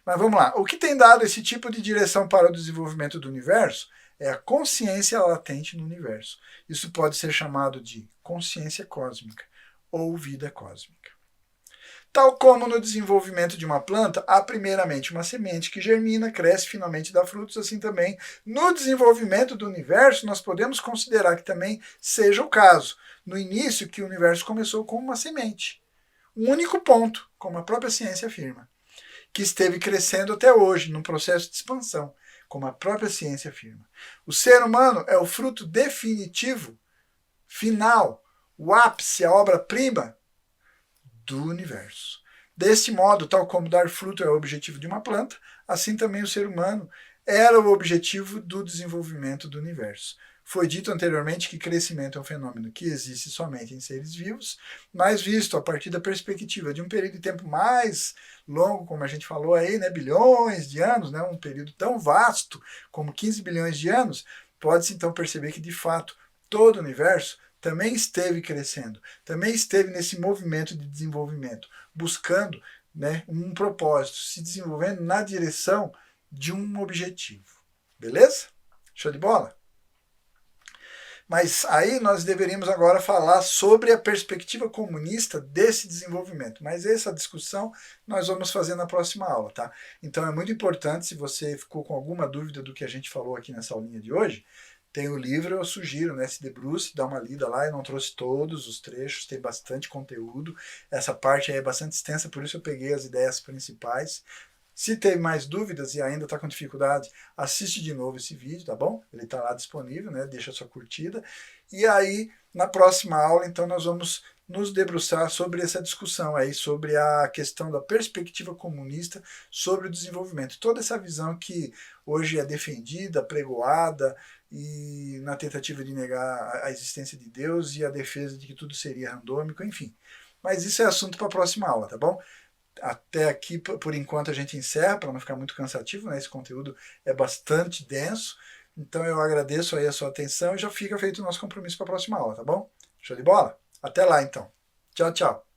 Speaker 1: Mas vamos lá, o que tem dado esse tipo de direção para o desenvolvimento do universo é a consciência latente no universo. Isso pode ser chamado de consciência cósmica ou vida cósmica. Tal como no desenvolvimento de uma planta, há primeiramente uma semente que germina, cresce, finalmente dá frutos, assim também no desenvolvimento do universo nós podemos considerar que também seja o caso. No início, que o universo começou com uma semente. Um único ponto, como a própria ciência afirma, que esteve crescendo até hoje, num processo de expansão, como a própria ciência afirma. O ser humano é o fruto definitivo, final, o ápice, a obra-prima do universo. Deste modo, tal como dar fruto é o objetivo de uma planta, assim também o ser humano era o objetivo do desenvolvimento do universo. Foi dito anteriormente que crescimento é um fenômeno que existe somente em seres vivos, mas visto a partir da perspectiva de um período de tempo mais longo, como a gente falou aí, né, bilhões de anos, né, um período tão vasto como 15 bilhões de anos, pode-se então perceber que de fato todo o universo também esteve crescendo, também esteve nesse movimento de desenvolvimento, buscando, né, um propósito, se desenvolvendo na direção de um objetivo. Beleza? Show de bola? Mas aí nós deveríamos agora falar sobre a perspectiva comunista desse desenvolvimento. Mas essa discussão nós vamos fazer na próxima aula, tá? Então é muito importante, se você ficou com alguma dúvida do que a gente falou aqui nessa aulinha de hoje, tem o livro, eu sugiro, né, se debruce, dá uma lida lá, eu não trouxe todos os trechos, tem bastante conteúdo, essa parte aí é bastante extensa, por isso eu peguei as ideias principais. Se tem mais dúvidas e ainda está com dificuldade, assiste de novo esse vídeo, tá bom? Ele está lá disponível, né, deixa a sua curtida. E aí, na próxima aula, então, nós vamos nos debruçar sobre essa discussão aí, sobre a questão da perspectiva comunista sobre o desenvolvimento. Toda essa visão que hoje é defendida, pregoada, e na tentativa de negar a existência de Deus e a defesa de que tudo seria randômico, enfim. Mas isso é assunto para a próxima aula, tá bom? Até aqui, por enquanto, a gente encerra, para não ficar muito cansativo, né? Esse conteúdo é bastante denso. Então eu agradeço aí a sua atenção e já fica feito o nosso compromisso para a próxima aula, tá bom? Show de bola? Até lá, então. Tchau, tchau.